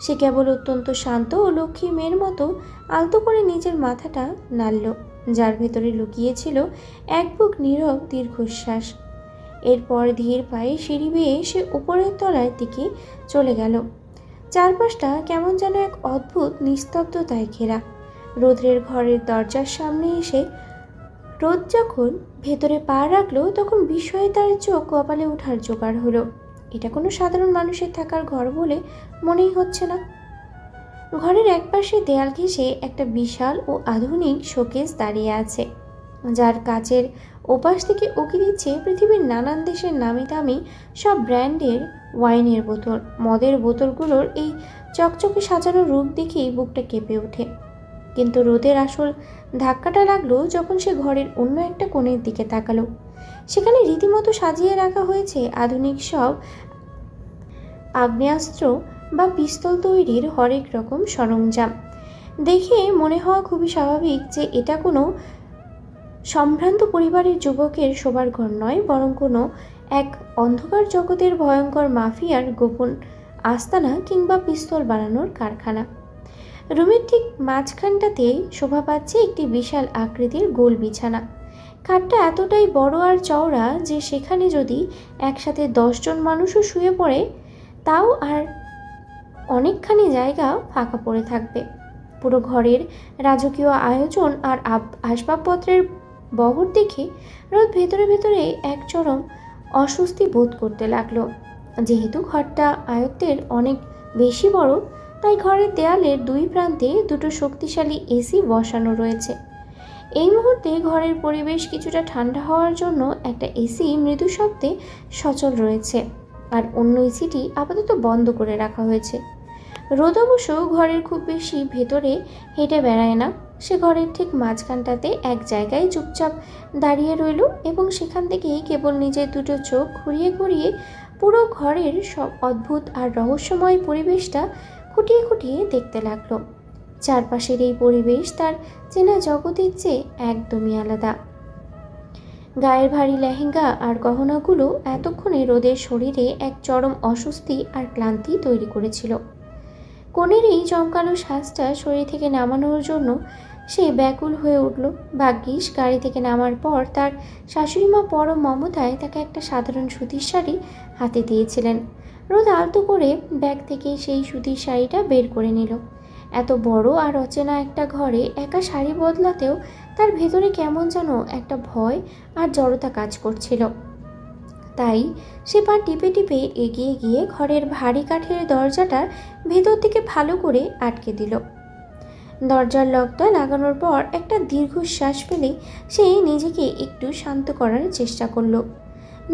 সে কেবল অত্যন্ত শান্ত ও লক্ষ্মী মেয়ের মতো আলতো করে নিজের মাথাটা নাড়ল। যার ভেতরে লুকিয়েছিল এক বুক নীরব দীর্ঘশ্বাস। এরপর ধীর পায়ে সিঁড়ি বেয়ে সে উপরের তলার দিকে চলে গেল। চারপাশটা কেমন যেন এক অদ্ভুত নিস্তব্ধতায় ঘেরা। রৌদ্রের ঘরের দরজার সামনে এসে রোদ যখন ভেতরে পা রাখলো তখন বিস্ময়ে তার চোখ কপালে ওঠার জোগাড় হলো। এটা কোনো সাধারণ মানুষের থাকার ঘর বলে মনেই হচ্ছে না। ঘরের একপাশে দেয়াল ঘেঁষে একটা বিশাল ও আধুনিক শোকেস দাঁড়িয়ে আছে, যার কাচের ওপাশ থেকে উকি দিচ্ছে পৃথিবীর নানান দেশের নামি দামি সব ব্র্যান্ডের ওয়াইনের বোতল। মদের বোতলগুলোর এই চকচকে সাজানো রূপ দেখেই বুকটা কেঁপে ওঠে। কিন্তু রোদের আসল ধাক্কাটা লাগলো যখন সে ঘরের অন্য একটা কোণের দিকে তাকালো। সেখানে রীতিমতো সাজিয়ে রাখা হয়েছে আধুনিক সব আগ্নেয়াস্ত্র বা পিস্তল তৈরির হরেক রকম সরঞ্জাম। দেখে মনে হওয়া খুবই স্বাভাবিক যে এটা কোনো সম্ভ্রান্ত পরিবারের যুবকের শোবার ঘর নয়, বরং কোনো এক অন্ধকার জগতের ভয়ঙ্কর মাফিয়ার গোপন আস্তানা কিংবা পিস্তল বানানোর কারখানা। রুমের ঠিক মাঝখানটাতে শোভা পাচ্ছে একটি বিশাল আকৃতির গোল বিছানা। খাটটা এতটাই বড় আর চওড়া যে সেখানে যদি একসাথে 10 জন মানুষও শুয়ে পড়ে তাও আর অনেকখানি জায়গা ফাঁকা পড়ে থাকবে। পুরো ঘরের রাজকীয় আয়োজন আর আসবাবপত্রের বহর দেখে রোদ ভেতরে ভেতরে এক চরম অস্বস্তি বোধ করতে লাগলো। যেহেতু ঘরটা আয়ত্তের অনেক বেশি বড়, তাই ঘরের দেয়ালের দুই প্রান্তে দুটো শক্তিশালী এসি বসানো রয়েছে। এই মুহূর্তে ঘরের পরিবেশ কিছুটা ঠান্ডা হওয়ার জন্য একটা এসি মৃদু শব্দে সচল রয়েছে, আর অন্য এসিটি আপাতত বন্ধ করে রাখা হয়েছে। রোদ অবশ্য ঘরের খুব বেশি ভেতরে হেঁটে বেড়ায় না। সে ঘরের ঠিক মাঝখানটাতে এক জায়গায় চুপচাপ দাঁড়িয়ে রইল এবং সেখান থেকেই কেবল নিজের দুটো চোখ ঘুরিয়ে ঘুরিয়ে পুরো ঘরের সব অদ্ভুত আর রহস্যময় পরিবেশটা খুঁটিয়ে খুঁটিয়ে দেখতে লাগলো। চারপাশের এই পরিবেশ তার চেনা জগতের চেয়ে একদমই আলাদা। গায়ের ভারী লেহেঙ্গা আর গহনাগুলো এতক্ষণে রোদের শরীরে এক চরম অস্বস্তি আর ক্লান্তি তৈরি করেছিল। কোণের এই জমকালো শ্বাসটা শরীর থেকে নামানোর জন্য সে ব্যাকুল হয়ে উঠল। ভাগ্যিস গাড়ি থেকে নামার পর তার শাশুড়িমা পরম মমতায় তাকে একটা সাধারণ সুতির শাড়ি হাতে দিয়েছিলেন। রোদ আলতো করে ব্যাগ থেকে সেই সুতির শাড়িটা বের করে নিল। এত বড় আর অচেনা একটা ঘরে একা শাড়ি বদলাতেও তার ভেতরে কেমন যেন একটা ভয় আর জড়তা কাজ করছিল। তাই সে পা টিপে টিপে এগিয়ে গিয়ে ঘরের ভারী কাঠের দরজাটার ভেতর থেকে ভালো করে আটকে দিল। দরজার লকটা লাগানোর পর একটা দীর্ঘশ্বাস ফেলে সে নিজেকে একটু শান্ত করার চেষ্টা করলো,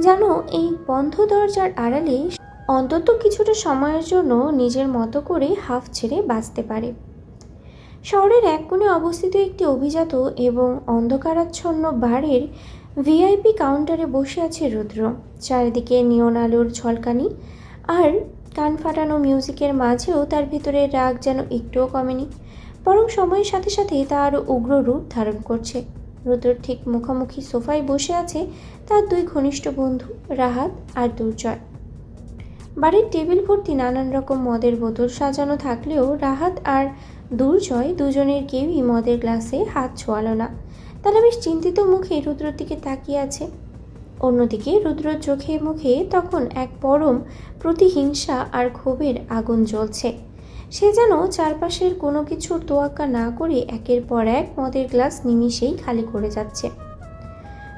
যেন এই বন্ধ দরজার আড়ালে অন্তত কিছুটা সময়ের জন্য নিজের মতো করে হাফ ছেড়ে বাঁচতে পারে। শহরের এক কোণে অবস্থিত একটি অভিজাত এবং অন্ধকারাচ্ছন্ন বারের ভিআইপি কাউন্টারে বসে আছে রুদ্র। চারিদিকে নিয়ন আলোর ঝলকানি আর কান ফাটানো মিউজিকের মাঝেও তার ভিতরে রাগ যেন একটুও কমেনি, বরং সময়ের সাথে সাথে তা আরও উগ্র রূপ ধারণ করছে। রুদ্রর ঠিক মুখোমুখি সোফায় বসে আছে তার দুই ঘনিষ্ঠ বন্ধু রাহাত আর দুর্জয়। বাড়ির টেবিল ভর্তি নানান রকম মদের বোতল সাজানো থাকলেও রাহাত আর দুর্জয় দুজনের কেউই মদের গ্লাসে হাত ছোঁয়ালো না। তারা বেশ চিন্তিত মুখে রুদ্রর দিকে তাকিয়ে আছে। অন্যদিকে রুদ্রর চোখে মুখে তখন এক পরম প্রতিহিংসা আর ক্ষোভের আগুন জ্বলছে। সে যেন চারপাশের কোনো কিছুর তোয়াক্কা না করে একের পর এক মদের গ্লাস নিমিষেই খালি করে যাচ্ছে।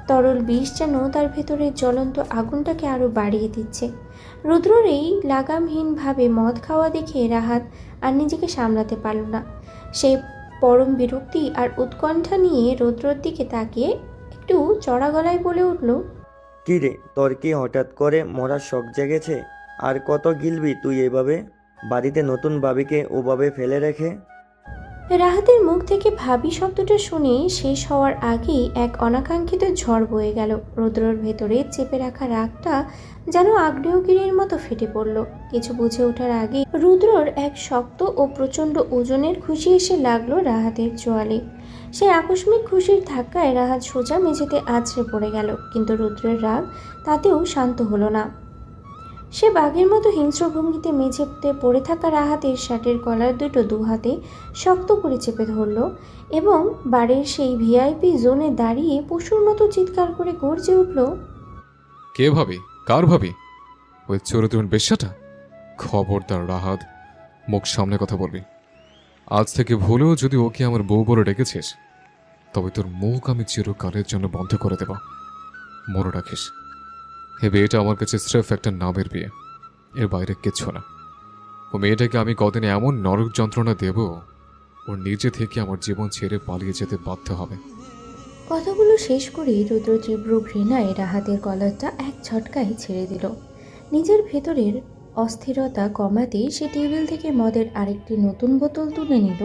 তরল বিষ যেন তার ভেতরের জ্বলন্ত আগুনটাকে আরও বাড়িয়ে দিচ্ছে। রুদ্রর এই লাগামহীনভাবে মদ খাওয়া দেখে রাহাত আর নিজেকে সামলাতে পারল না। সে পরম বিরক্তি আর উৎকণ্ঠা নিয়ে রুদ্রর দিকে তাকিয়ে একটু চড়া গলায় বলে উঠল, কি রে, তোর কি হঠাৎ করে মরার শখ জেগেছে? আর কত গিলবি তুই এভাবে বাড়িতে নতুন ভাবিকে ওভাবে ফেলে রেখে? রাহাতের মুখ থেকে ভাবি শব্দটা শুনে শেষ হওয়ার আগেই এক অনাকাঙ্ক্ষিত ঝড় বয়ে গেল। রুদ্রর ভেতরে চেপে রাখা রাগটা যেন আগ্নেয়গিরির মতো ফেটে পড়ল। কিছু বুঝে ওঠার আগে রুদ্রর এক শক্ত ও প্রচণ্ড ওজনের খুশি এসে লাগলো রাহাতের চোয়ালে। সে আকস্মিক খুশির ধাক্কায় রাহাত সোজা মেঝেতে আছড়ে পড়ে গেল, কিন্তু রুদ্রের রাগ তাতেও শান্ত হলো না। সে বাঘের মতো হিংস্র ভঙ্গিতে মেঝেতে পড়ে থাকা রাহাতের শার্টের কলার দুটো দু হাতে শক্ত করে চেপে ধরল এবং বাড়ির সেই ভিআইপি জোনে দাঁড়িয়ে পশুর মতো চিৎকার করে গর্জে উঠল, কে ভাবি? কার ভাবি? ওই চরিত্রহীন বেশ্যাটা? খবরদার রাহাত, মুখ সামনে কথা বলবি। আজ থেকে ভুলেও যদি ওকে আমার বউ বলে ডেকেছিস, তবে তোর মুখ আমি চিরকালের জন্য বন্ধ করে দেব। মনে রাখিস, এ বিয়েটা আমার কাছে স্রেফ একটা নামের বিয়ে, এর বাইরে কিচ্ছু না। ও মেয়েটাকে আমি কদিন এমন নরক যন্ত্রণা দেব, ওর নিজে থেকে আমার জীবন ছেড়ে পালিয়ে যেতে বাধ্য হবে। কথাগুলো শেষ করেই রুদ্র তীব্র ঘৃণায় রাহাতের কলারটা এক ঝটকায় ছেড়ে দিল। নিজের ভেতরের অস্থিরতা কমাতে সে টেবিল থেকে মদের আরেকটি নতুন বোতল তুলে নিল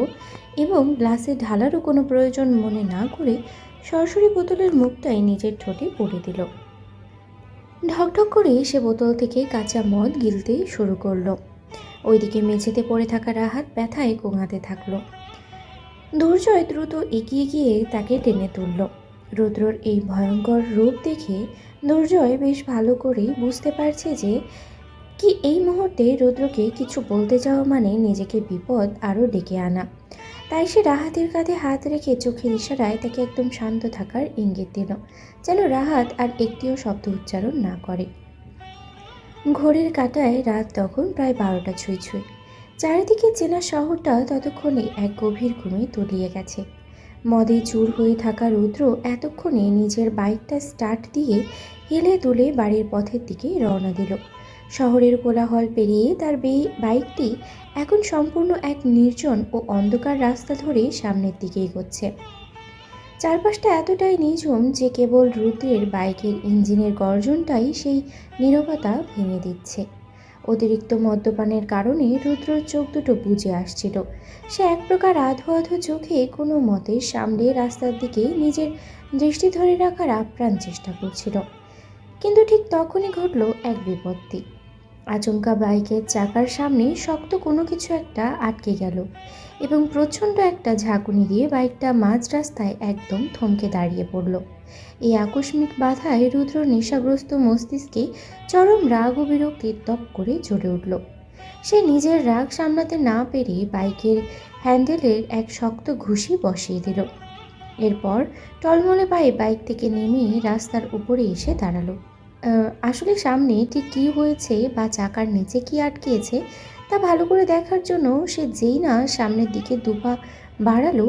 এবং গ্লাসে ঢালারও কোনো প্রয়োজন মনে না করে সরাসরি বোতলের মুখটাই নিজের ঠোঁটে পুরে দিল। ঢকঢক করে সে বোতল থেকে কাঁচা মদ গিলতে শুরু করলো। ওইদিকে মেঝেতে পড়ে থাকা রাহাত ব্যথায় গোঙাতে থাকলো। দুর্জয় দ্রুত এগিয়ে গিয়ে তাকে টেনে তুলল। রুদ্রর এই ভয়ঙ্কর রূপ দেখে দুর্জয় বেশ ভালো করেই বুঝতে পারছে যে কি এই মুহূর্তে রুদ্রকে কিছু বলতে যাওয়া মানে নিজেকে বিপদ আরও ডেকে আনা। তাই সে রাহাতের কাঁধে হাত রেখে চোখের ইশারায় তাকে একদম শান্ত থাকার ইঙ্গিত দিল, যেন রাহাত আর একটিও শব্দ উচ্চারণ না করে। ঘড়ির কাঁটায় রাত তখন প্রায় 12টা ছুঁই ছুঁই। চারিদিকে চেনা শহরটা ততক্ষণে এক গভীর ঘুমে তলিয়ে গেছে। মদে চুর হয়ে থাকা রুদ্র এতক্ষণে নিজের বাইকটা স্টার্ট দিয়ে হেলে তুলে বাড়ির পথের দিকে রওনা দিল। শহরের কোলাহল পেরিয়ে তার বাইকটি এখন সম্পূর্ণ এক নির্জন ও অন্ধকার রাস্তা ধরে সামনের দিকে এগোচ্ছে। চারপাশটা এতটাই নিঝুম যে কেবল রুদ্রের বাইকের ইঞ্জিনের গর্জনটাই সেই নীরবতা ভেঙে দিচ্ছে। অতিরিক্ত মদ্যপানের কারণে রুদ্রর চোখ দুটো বুজে আসছিল। সে এক প্রকার আধো আধো চোখে কোনো মতে সামনে রাস্তার দিকে নিজের দৃষ্টি ধরে রাখার আপ্রাণ চেষ্টা করছিল। কিন্তু ঠিক তখনই ঘটল এক বিপত্তি। আচমকা বাইকের চাকার সামনে শক্ত কোনো কিছু একটা আটকে গেল এবং প্রচণ্ড একটা ঝাঁকুনি দিয়ে বাইকটা মাঝ রাস্তায় একদম থমকে দাঁড়িয়ে পড়ল। এই আকস্মিক বাধায় রুদ্র নেশাগ্রস্ত মস্তিষ্কে চরম রাগ ও বিরক্তি তপ করে জ্বলে উঠল। সে নিজের রাগ সামলাতে না পেরে বাইকের হ্যান্ডেলের এক শক্ত ঘুষি বসিয়ে দিল। এরপর টলমলে পায়ে বাইক থেকে নেমে রাস্তার উপরে এসে দাঁড়ালো। আসলে সামনে ঠিক কী হয়েছে বা চাকার নিচে কি আটকেছে তা ভালো করে দেখার জন্য সে যেই না সামনের দিকে দুপা বাড়ালো,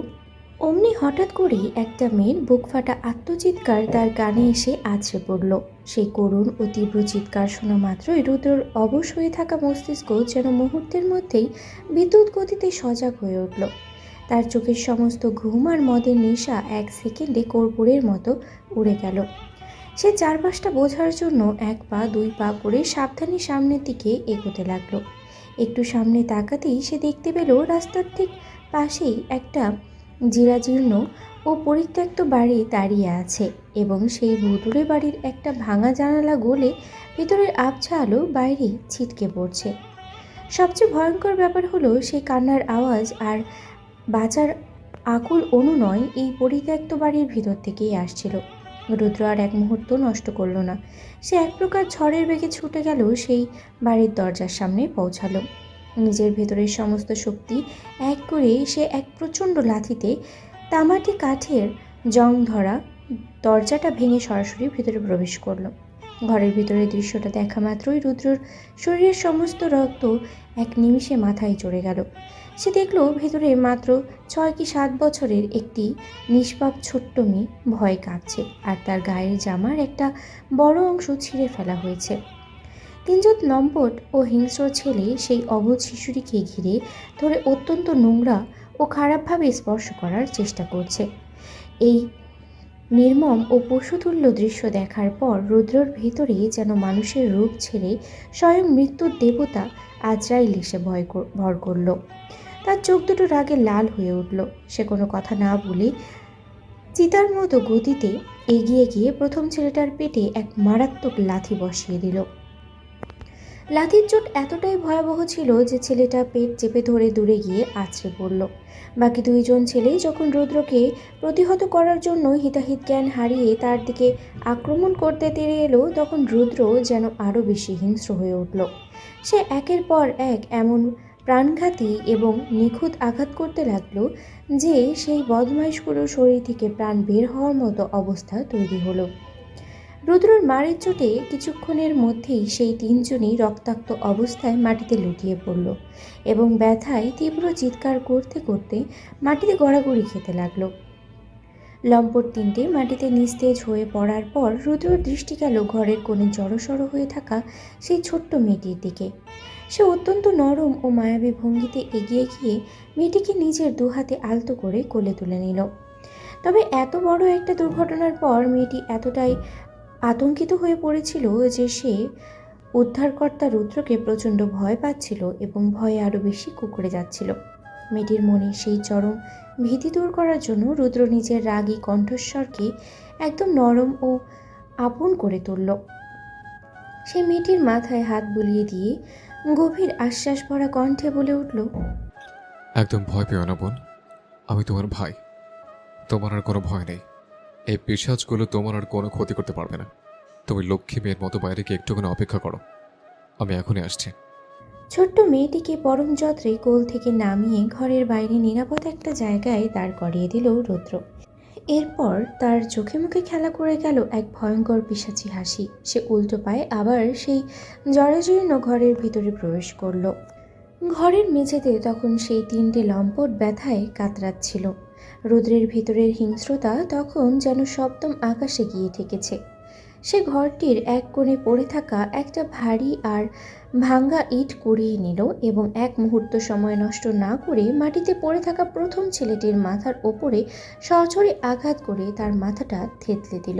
অমনি হঠাৎ করেই একটা মেয়ের বুক ফাটা আত্মচিৎকার তার কানে এসে আছড়ে পড়ল। সেই করুণ ও তীব্র চিৎকার শোনা মাত্রই রুদ্রর অবশ হয়ে থাকা মস্তিষ্ক যেন মুহূর্তের মধ্যেই বিদ্যুৎ গতিতে সজাগ হয়ে উঠল। তার চোখের সমস্ত ঘুম আর মদের নেশা এক সেকেন্ডে কর্পূরের মতো উড়ে গেল। সে চারপাশটা বোঝার জন্য এক পা দুই পা করে সাবধানে সামনের দিকে এগোতে লাগলো। একটু সামনে তাকাতেই সে দেখতে পেল রাস্তার ঠিক পাশেই একটা জীর্ণ ও পরিত্যক্ত বাড়ি দাঁড়িয়ে আছে এবং সেই ভুতুড়ে বাড়ির একটা ভাঙা জানালা গলে ভিতরের আবছা আলো বাইরে ছিটকে পড়ছে। সবচেয়ে ভয়ঙ্কর ব্যাপার হলো সেই কান্নার আওয়াজ আর বাঁচার আকুল অনুনয় এই পরিত্যক্ত বাড়ির ভিতর থেকেই আসছিল। রুদ্র আর এক মুহূর্ত নষ্ট করল না। সে এক প্রকার ঝড়ের বেগে ছুটে গেল সেই বাড়ির দরজার সামনে পৌঁছালো। নিজের ভেতরের সমস্ত শক্তি এক করে সে এক প্রচণ্ড লাথিতে তামাটি কাঠের জং ধরা দরজাটা ভেঙে সরাসরি ভিতরে প্রবেশ করলো। ঘরের ভিতরের দৃশ্যটা দেখা মাত্রই রুদ্রর শরীরের সমস্ত রক্ত এক নিমিষে মাথায় চড়ে গেল। সে দেখল ভেতরে মাত্র 6 কি 7 বছরের একটি নিষ্পাপ ছোট্ট মেয়ে ভয় কাঁপছে আর তার গায়ের জামার একটা বড় অংশ ছিঁড়ে ফেলা হয়েছে। তিনজন লম্পট ও হিংস্র ছেলে সেই অবুঝ শিশুটিকে ঘিরে ধরে অত্যন্ত নোংরা ও খারাপভাবে স্পর্শ করার চেষ্টা করছে। এই নির্মম ও পশুতুল্য দৃশ্য দেখার পর রুদ্রর ভেতরে যেন মানুষের রূপ ছেড়ে স্বয়ং মৃত্যুর দেবতা আজরাইল এসে ভর করল। তার চোখ দুটো রাগে লাল হয়ে উঠল। সে কোনো কথা না বলে চিতার মতো গতিতে এগিয়ে গিয়ে প্রথম ছেলেটার পেটে এক মারাত্মক লাথি বসিয়ে দিল। লাথির চোট এতটাই ভয়াবহ ছিল যে ছেলেটা পেট চেপে ধরে দূরে গিয়ে আছড়ে পড়ল। বাকি দুইজন ছেলেই যখন রুদ্রকে প্রতিহত করার জন্য হিতাহিত জ্ঞান হারিয়ে তার দিকে আক্রমণ করতে তেড়ে এলো, তখন রুদ্র যেন আরও বেশি হিংস্র হয়ে উঠল। সে একের পর এক এমন প্রাণঘাতী এবং নিখুঁত আঘাত করতে লাগলো যে সেই বদমাইশগুলোর শরীর থেকে প্রাণ বের হওয়ার মতো অবস্থা তৈরি হলো। রুদ্রর মারের চোটে কিছুক্ষণের মধ্যেই সেই তিনজনই রক্তাক্ত অবস্থায় মাটিতে লুটিয়ে পড়ল এবং ব্যথায় তীব্র চিৎকার করতে করতে মাটিতে গড়াগড়ি খেতে লাগলো। লম্পট তিনটে মাটিতে নিস্তেজ হয়ে পড়ার পর রুদ্রর দৃষ্টি গেল ঘরের কোণে জড়সড় হয়ে থাকা সেই ছোট্ট মেয়েটির দিকে। সে অত্যন্ত নরম ও মায়াবী ভঙ্গিতে এগিয়ে গিয়ে মেয়েটিকে নিজের দুহাতে আলতো করে কোলে তুলে নিল। তবে এত বড় একটা দুর্ঘটনার পর মেয়েটি এতটাই আতঙ্কিত হয়ে পড়েছিল যে সে উদ্ধারকর্তা রুদ্রকে প্রচণ্ড ভয় পাচ্ছিল এবং ভয়ে আরও বেশি কুঁকড়ে যাচ্ছিল। মেয়েটির মনে সেই চরম ভীতি দূর করার জন্য রুদ্র নিজের রাগী কণ্ঠস্বরকে একদম নরম ও আপন করে তুলল। সে মেয়েটির মাথায় হাত বুলিয়ে দিয়ে গভীর আশ্বাস ভরা কণ্ঠে বলে উঠল, একদম ভয় পেও না বোন, আমি তোমার ভাই, তোমার আর কোনো ভয় নেই। এই পিশাচগুলো তোমার আর কোনো ক্ষতি করতে পারবে না। তুমি লক্ষ্মী মেয়ের মতো বাইরে গিয়ে একটুখানি অপেক্ষা করো, আমি এখনই আসছি। ছোট্ট মেয়েটিকে পরম যত্রে কোল থেকে নামিয়ে ঘরের বাইরে নিরাপদ একটা জায়গায় দাঁড় করিয়ে দিল রুদ্র। এরপর তার চোখে মুখে খেলা করে গেল এক ভয়ঙ্কর পিশাচি হাসি। সে উল্টো পায়ে আবার সেই জরাজীর্ণ ঘরের ভিতরে প্রবেশ করল। ঘরের মেঝেতে তখন সেই তিনটে লম্পট ব্যথায় কাতরাচ্ছিল। রুদ্রের ভিতরের হিংস্রতা তখন যেন সপ্তম আকাশে গিয়ে ঠেকেছে। সে ঘরটির এক কোণে পড়ে থাকা একটা ভারী আর ভাঙ্গা ইট কুড়িয়ে নিল এবং এক মুহূর্ত সময় নষ্ট না করে মাটিতে পড়ে থাকা প্রথম ছেলেটির মাথার ওপরে সজোরে আঘাত করে তার মাথাটা থেতলে দিল।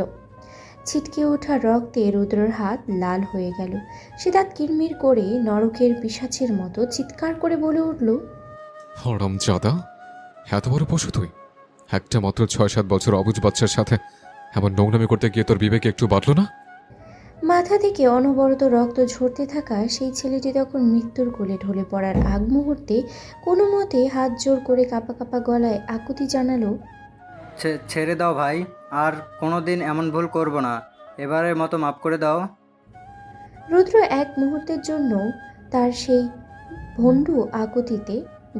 ছিটকে ওঠা রক্তে রুদ্রর হাত লাল হয়ে গেল। সে দাঁত কিরমির করে নরকের পিশাচের মতো চিৎকার করে বলে উঠল, হরমজাদা, এত বড় পশু তুই! একটা মাত্র 6-7 বছর অবুঝ বাচ্চার সাথে এমন নোংরামি করতে গিয়ে তোর বিবেকে একটু বাঁধলো না? মাথা থেকে অনবরত রক্ত ঝরতে থাকা সেই ছেলেটি তখন মৃত্যুর কোলে ঢলে পড়ার আগ মুহূর্তে কোনো মতে হাত জোর করে কাঁপা কাঁপা গলায় আকুতি জানালো, ছেড়ে দাও ভাই, আর কোনো দিন এমন ভুল করব না, এবারের মতো মাফ করে দাও। রুদ্র এক মুহূর্তের জন্য তার সেই ভণ্ডু আকুতিতে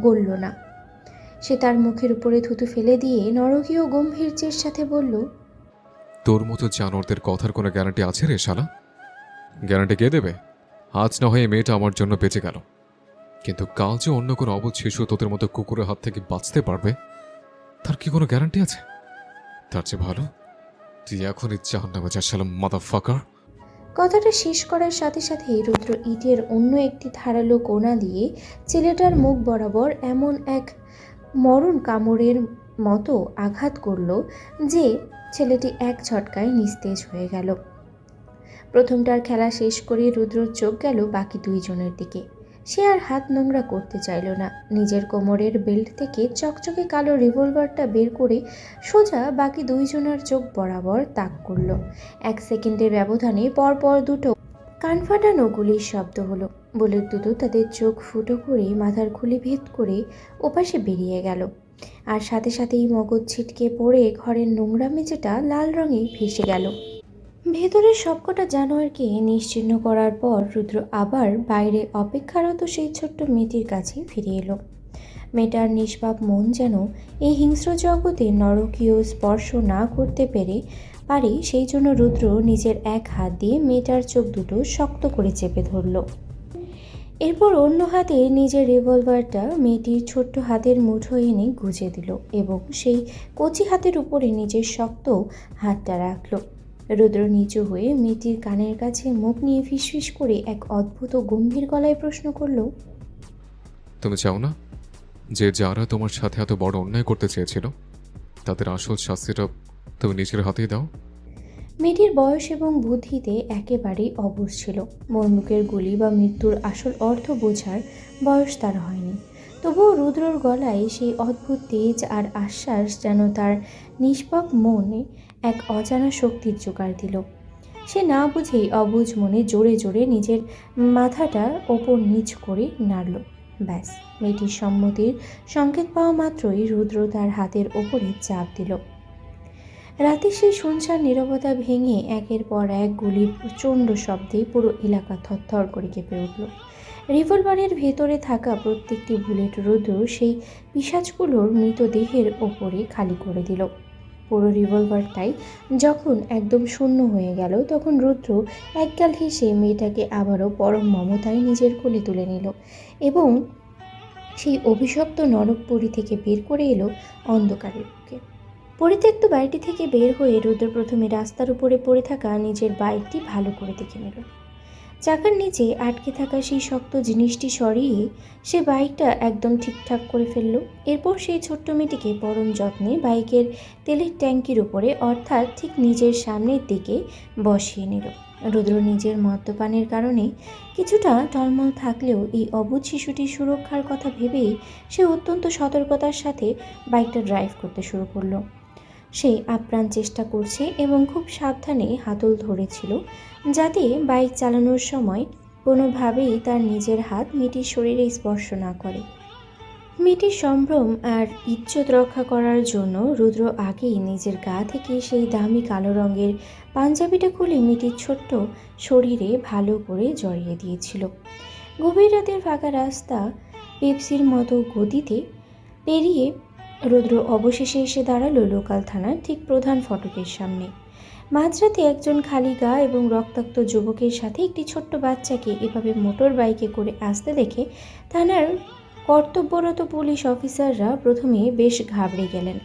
গলল না। সে তার মুখের উপরে থুতু ফেলে দিয়ে নরকীয় গম্ভীর্যের সাথে বলল, তোর মতো জানোয়ারদের কথার কোনো গ্যারান্টি আছে রে শালা? গ্যারান্টি কে দেবে? আজ না হয়ে মেয়েটা আমার জন্য বেঁচে গেল, কিন্তু কাল যে অন্য কোনো অবুঝ শিশু তোদের মতো কুকুরের হাত থেকে বাঁচতে পারবে তার কি কোনো গ্যারান্টি আছে? তার চেয়ে ভালো তুই এখনই জাহান্নামে যা শালা মাদারফাকার। কথাটা শেষ করার সাথে সাথেই রুদ্র ইটের অন্য একটি ধারালো কোণা দিয়ে ছেলেটার মুখ বরাবর এমন এক মরণ কামড়ের মতো আঘাত করল যে ছেলেটি এক ঝটকায় নিস্তেজ হয়ে গেল। প্রথমটার খেলা শেষ করে রুদ্রর চোখ গেল বাকি দুইজনের দিকে। সে আর হাত নোংরা করতে চাইল না। নিজের কোমরের বেল্ট থেকে চকচকে কালো রিভলভারটা বের করে সোজা বাকি দুইজনের চোখ বরাবর তাক করল। 1 সেকেন্ডের ব্যবধানে পরপর দুটো কান ফাটানো গুলির শব্দ হলো। বুলেট দুটো তাদের চোখ ফুটো করে মাথার খুলি ভেদ করে ওপাশে বেরিয়ে গেল, আর সাথে সাথেই মগজ ছিটকে পড়ে ঘরের নোংরা মেঝেটা লাল রঙে ভেসে গেল। ভেতরের সবকটা জানোয়ারকে নিশ্চিহ্ন করার পর রুদ্র আবার বাইরে অপেক্ষারত সেই ছোট্ট মেয়েটির কাছে ফিরে এলো। মেয়েটার নিষ্পাপ মন যেন এই হিংস্র জগতে নরকীয় স্পর্শ না করতে পারে সেই জন্য রুদ্র নিজের এক হাত দিয়ে মেয়েটার চোখ দুটো শক্ত করে চেপে ধরল। এরপর অন্য হাতে নিজের রিভলভারটা মেয়েটির ছোট্ট হাতের মুঠো এনে গুজে দিল এবং সেই কচি হাতের উপরে নিজের শক্ত হাতটা রাখল। রুদ্র নিচু হয়ে মেয়েটির কানের কাছে মুখ নিয়ে ফিসফিস করে এক অদ্ভুত গম্ভীর গলায় প্রশ্ন করল, তুমি চাও না যে যারা তোমার সাথে এত বড় অন্যায় করতে চেয়েছিল তাদের আসল শাস্তিটা তুমি নিজের হাতেই দাও? মেয়েটির বয়স এবং বুদ্ধিতে একেবারেই অবুঝ ছিল। বন্দুকের গুলি বা মৃত্যুর আসল অর্থ বোঝার বয়স তার হয়নি। তবুও রুদ্রর গলায় সেই অদ্ভুত তেজ আর আশ্বাস যেন তার নিষ্পাপ মনে এক অজানা শক্তির জোগাড় দিল। সে না বুঝেই অবুঝ মনে জোরে জোরে নিজের মাথাটা ওপর নিচ করে নাড়ল। ব্যাস, মেয়েটির সম্মতির সংকেত পাওয়া মাত্রই রুদ্র তার হাতের ওপরে চাপ দিল। রাতে সেই শুনশান নীরবতা ভেঙে একের পর এক গুলির প্রচণ্ড শব্দে পুরো এলাকা থরথর করে কেঁপে উঠল। রিভলভারের ভেতরে থাকা প্রত্যেকটি বুলেট রুদ্র সেই পিশাচগুলোর মৃতদেহের ওপরে খালি করে দিল। পুরো রিভলভারটাই যখন একদম শূন্য হয়ে গেল, তখন রুদ্র একগাল হেসে মেয়েটাকে আবারও পরম মমতায় নিজের কোলে তুলে নিল এবং সেই অভিশপ্ত নরকপুরী থেকে বের করে এলো অন্ধকারের বুকে। পরিত্যক্ত বাড়িটি থেকে বের হয়ে রুদ্র প্রথমে রাস্তার উপরে পড়ে থাকা নিজের বাইকটি ভালো করে দেখে নিল। চাকার নিচে আটকে থাকা সেই শক্ত জিনিসটি সরিয়ে সে বাইকটা একদম ঠিকঠাক করে ফেলল। এরপর সেই ছোট্ট মেয়েটিকে পরম যত্নে বাইকের তেলের ট্যাঙ্কির উপরে, অর্থাৎ ঠিক নিজের সামনের দিকে বসিয়ে নিল। রুদ্র নিজের মদ্যপানের কারণে কিছুটা টলমল থাকলেও এই অবুঝ শিশুটির সুরক্ষার কথা ভেবেই সে অত্যন্ত সতর্কতার সাথে বাইকটা ড্রাইভ করতে শুরু করলো। সে আপ্রাণ চেষ্টা করছে এবং খুব সাবধানে হাতল ধরেছিল যাতে বাইক চালানোর সময় কোনোভাবেই তার নিজের হাত মেয়েটির শরীরে স্পর্শ না করে। মেয়েটির সম্ভ্রম আর ইজ্জত রক্ষা করার জন্য রুদ্র আগেই নিজের গা থেকে সেই দামি কালো রঙের পাঞ্জাবিটা খুলে মেয়েটির ছোট্ট শরীরে ভালো করে জড়িয়ে দিয়েছিল। গভীর রাতের ফাঁকা রাস্তা পেপসির মতো গতিতে পেরিয়ে রুদ্র অবশেষে এসে দাঁড়ালো লোকাল থানার ঠিক প্রধান ফটকের সামনে। মাঝরাতে একজন খালি গা এবং রক্তাক্ত যুবকের সাথে একটি ছোট্ট বাচ্চাকে এভাবে মোটর বাইকে করে আসতে দেখে থানার কর্তব্যরত পুলিশ অফিসাররা প্রথমে বেশ ঘাবড়ে গেলেন।